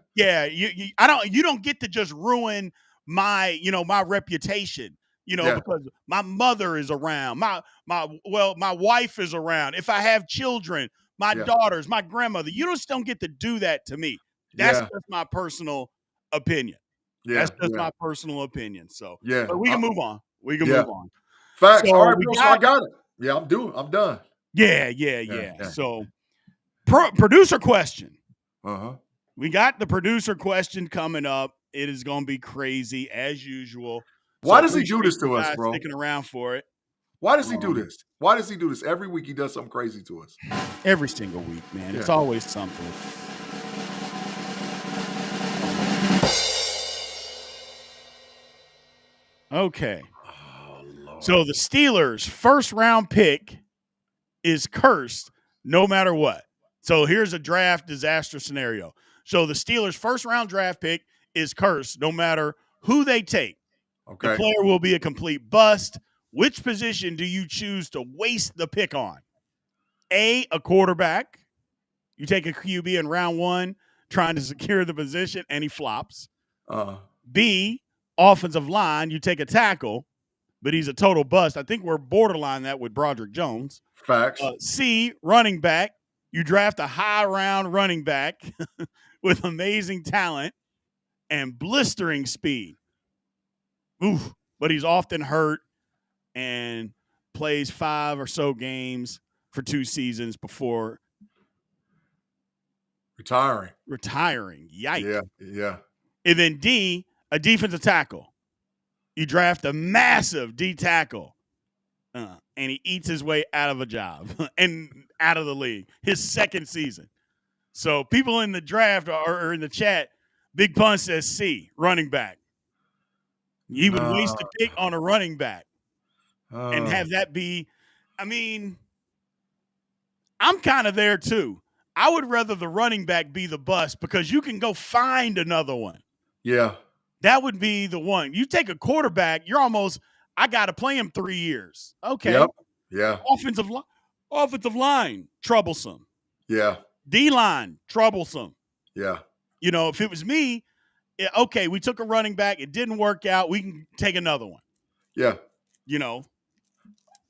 don't get to just ruin my reputation, because my mother is around, my wife is around. If I have children, my daughters, my grandmother, you just don't get to do that to me. That's just my personal opinion. That's just my personal opinion. So but we can move on. We can move on. Facts. All right, bro, so I got it. Yeah, I'm done. Yeah. So producer question. We got the producer question coming up. It is going to be crazy as usual. Why does he do this to us, bro? Sticking around for it. Why does he do this? Why does he do this? Every week he does something crazy to us. Every single week, man. It's always something. Okay. So the Steelers' first-round pick is cursed no matter what. So here's a draft disaster scenario. So the Steelers' first-round draft pick is cursed no matter who they take. Okay. The player will be a complete bust. Which position do you choose to waste the pick on? A quarterback. You take a QB in round 1 trying to secure the position, and he flops. B, offensive line. You take a tackle, but he's a total bust. I think we're borderline that with Broderick Jones. Facts. C, running back. You draft a high-round running back with amazing talent and blistering speed. Oof. But he's often hurt and plays 5 or so games for 2 seasons before retiring. Yikes. Yeah. And then D, a defensive tackle. You draft a massive D tackle, and he eats his way out of a job and out of the league. His second season. So people in the draft or in the chat, Big Pun says C, running back. He would waste a pick on a running back and have that be – I mean, I'm kind of there too. I would rather the running back be the bust because you can go find another one. Yeah. That would be the one. You take a quarterback, you're almost – I got to play him 3 years. Okay. Yep. Yeah. Offensive line, troublesome. Yeah. D-line, troublesome. Yeah. You know, if it was me, okay, we took a running back. It didn't work out. We can take another one. Yeah. You know.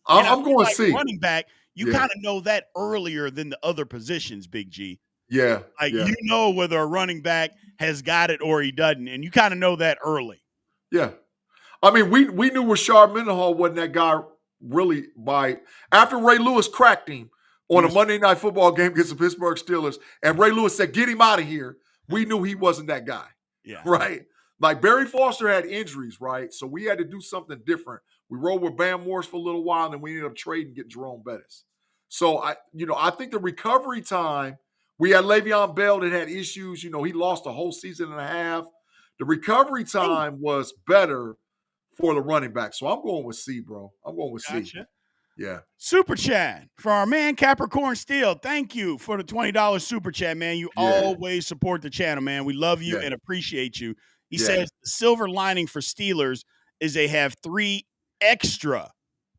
I'm going to see. Running back, you kind of know that earlier than the other positions, Big G. Yeah. You know whether a running back has got it or he doesn't, and you kind of know that early. Yeah. I mean, we knew Rashard Mendenhall wasn't that guy really after Ray Lewis cracked him on a Monday Night Football game against the Pittsburgh Steelers, and Ray Lewis said, "Get him out of here." We knew he wasn't that guy. Yeah. Right? Like Barry Foster had injuries, right? So we had to do something different. We rolled with Bam Morris for a little while, and then we ended up trading, getting Jerome Bettis. So I think the recovery time, we had Le'Veon Bell that had issues. You know, he lost a whole season and a half. The recovery time was better for the running back. So I'm going with C, bro. I'm going with C. Yeah. Super chat for our man Capricorn Steel. Thank you for the $20 super chat, man. You always support the channel, man. We love you and appreciate you. He says the silver lining for Steelers is they have 3 extra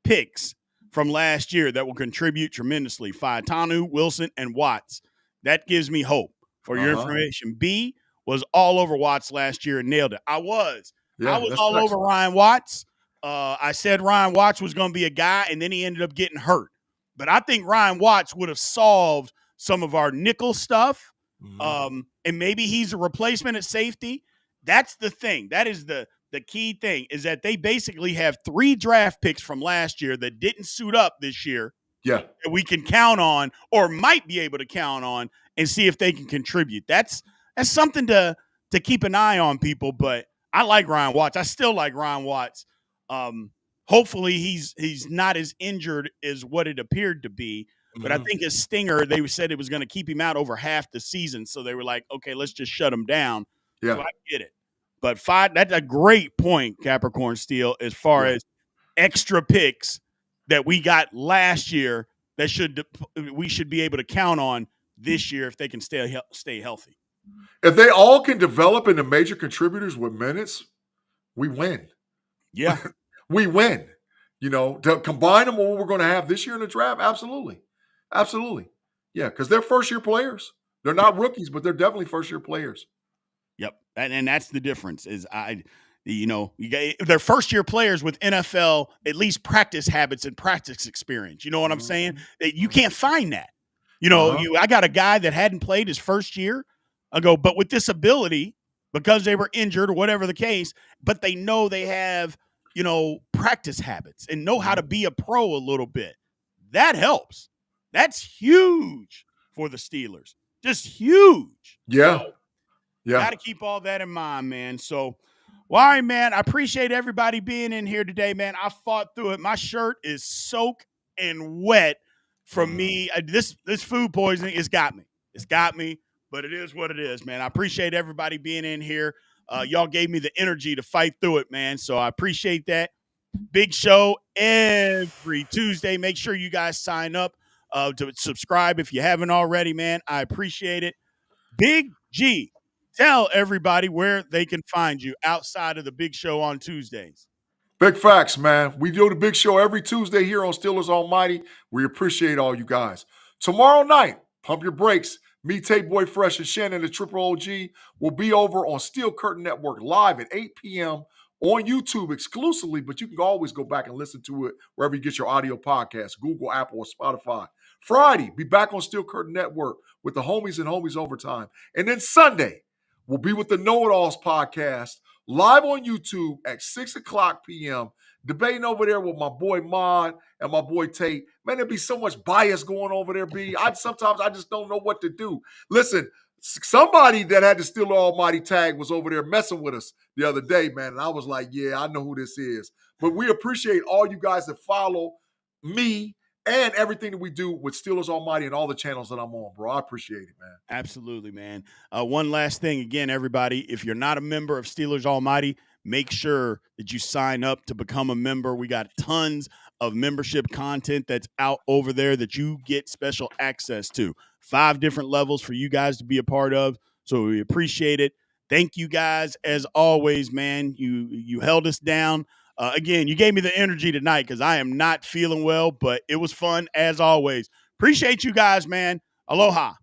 picks from last year that will contribute tremendously. Faetanu, Wilson, and Watts. That gives me hope. For your information, B was all over Watts last year and nailed it. I was all over Ryan Watts. I said Ryan Watts was going to be a guy, and then he ended up getting hurt. But I think Ryan Watts would have solved some of our nickel stuff, and maybe he's a replacement at safety. That's the thing. That is the key thing, is that they basically have 3 draft picks from last year that didn't suit up this year. Yeah. That we can count on or might be able to count on and see if they can contribute. That's something to keep an eye on, people. But I like Ryan Watts. I still like Ryan Watts. Hopefully he's not as injured as what it appeered to be. But I think his stinger, they said it was going to keep him out over half the season. So they were like, okay, let's just shut him down. Yeah. So I get it. But that's a great point, Capricorn Steel, as far as extra picks that we got last year that we should be able to count on this year if they can stay healthy. If they all can develop into major contributors with minutes, we win. Yeah. We win. You know, to combine them with what we're going to have this year in the draft, absolutely. Absolutely. Yeah, because they're first-year players. They're not rookies, but they're definitely first-year players. Yep. And that's the difference is they're first-year players with NFL, at least practice habits and practice experience. You know what I'm saying? You can't find that. You know, I got a guy that hadn't played his first year. But with this ability, because they were injured or whatever the case, but they know they have, practice habits and know how to be a pro a little bit. That helps. That's huge for the Steelers. Just huge. Yeah. Yeah. Got to keep all that in mind, man. So, well, all right, man. I appreciate everybody being in here today, man. I fought through it. My shirt is soaked and wet from me. This food poisoning, it's got me, but it is what it is, man. I appreciate everybody being in here. Y'all gave me the energy to fight through it, man. So I appreciate that. Big show every Tuesday. Make sure you guys sign up to subscribe if you haven't already, man. I appreciate it. Big G, tell everybody where they can find you outside of the big show on Tuesdays. Big facts, man. We do the big show every Tuesday here on Steelers Almighty. We appreciate all you guys. Tomorrow night, pump your brakes. Me, Tate Boy Fresh, and Shannon, the Triple OG, will be over on Steel Curtain Network live at 8 p.m. on YouTube exclusively, but you can always go back and listen to it wherever you get your audio podcasts, Google, Apple, or Spotify. Friday, be back on Steel Curtain Network with the Homies and Homies Overtime. And then Sunday, we'll be with the KnoItAllz Podcast live on YouTube at 6 o'clock p.m., debating over there with my boy Mod and my boy Tate. Man, there'd be so much bias going over there, B. Sometimes I just don't know what to do. Listen, somebody that had the Steeler Almighty tag was over there messing with us the other day, man. And I was like, yeah, I know who this is. But we appreciate all you guys that follow me and everything that we do with Steelers Almighty and all the channels that I'm on, bro. I appreciate it, man. Absolutely, man. One last thing, again, everybody, if you're not a member of Steelers Almighty, make sure that you sign up to become a member. We got tons of membership content that's out over there that you get special access to. 5 different levels for you guys to be a part of. So we appreciate it. Thank you guys as always, man. You held us down. Again, you gave me the energy tonight because I am not feeling well, but it was fun as always. Appreciate you guys, man. Aloha.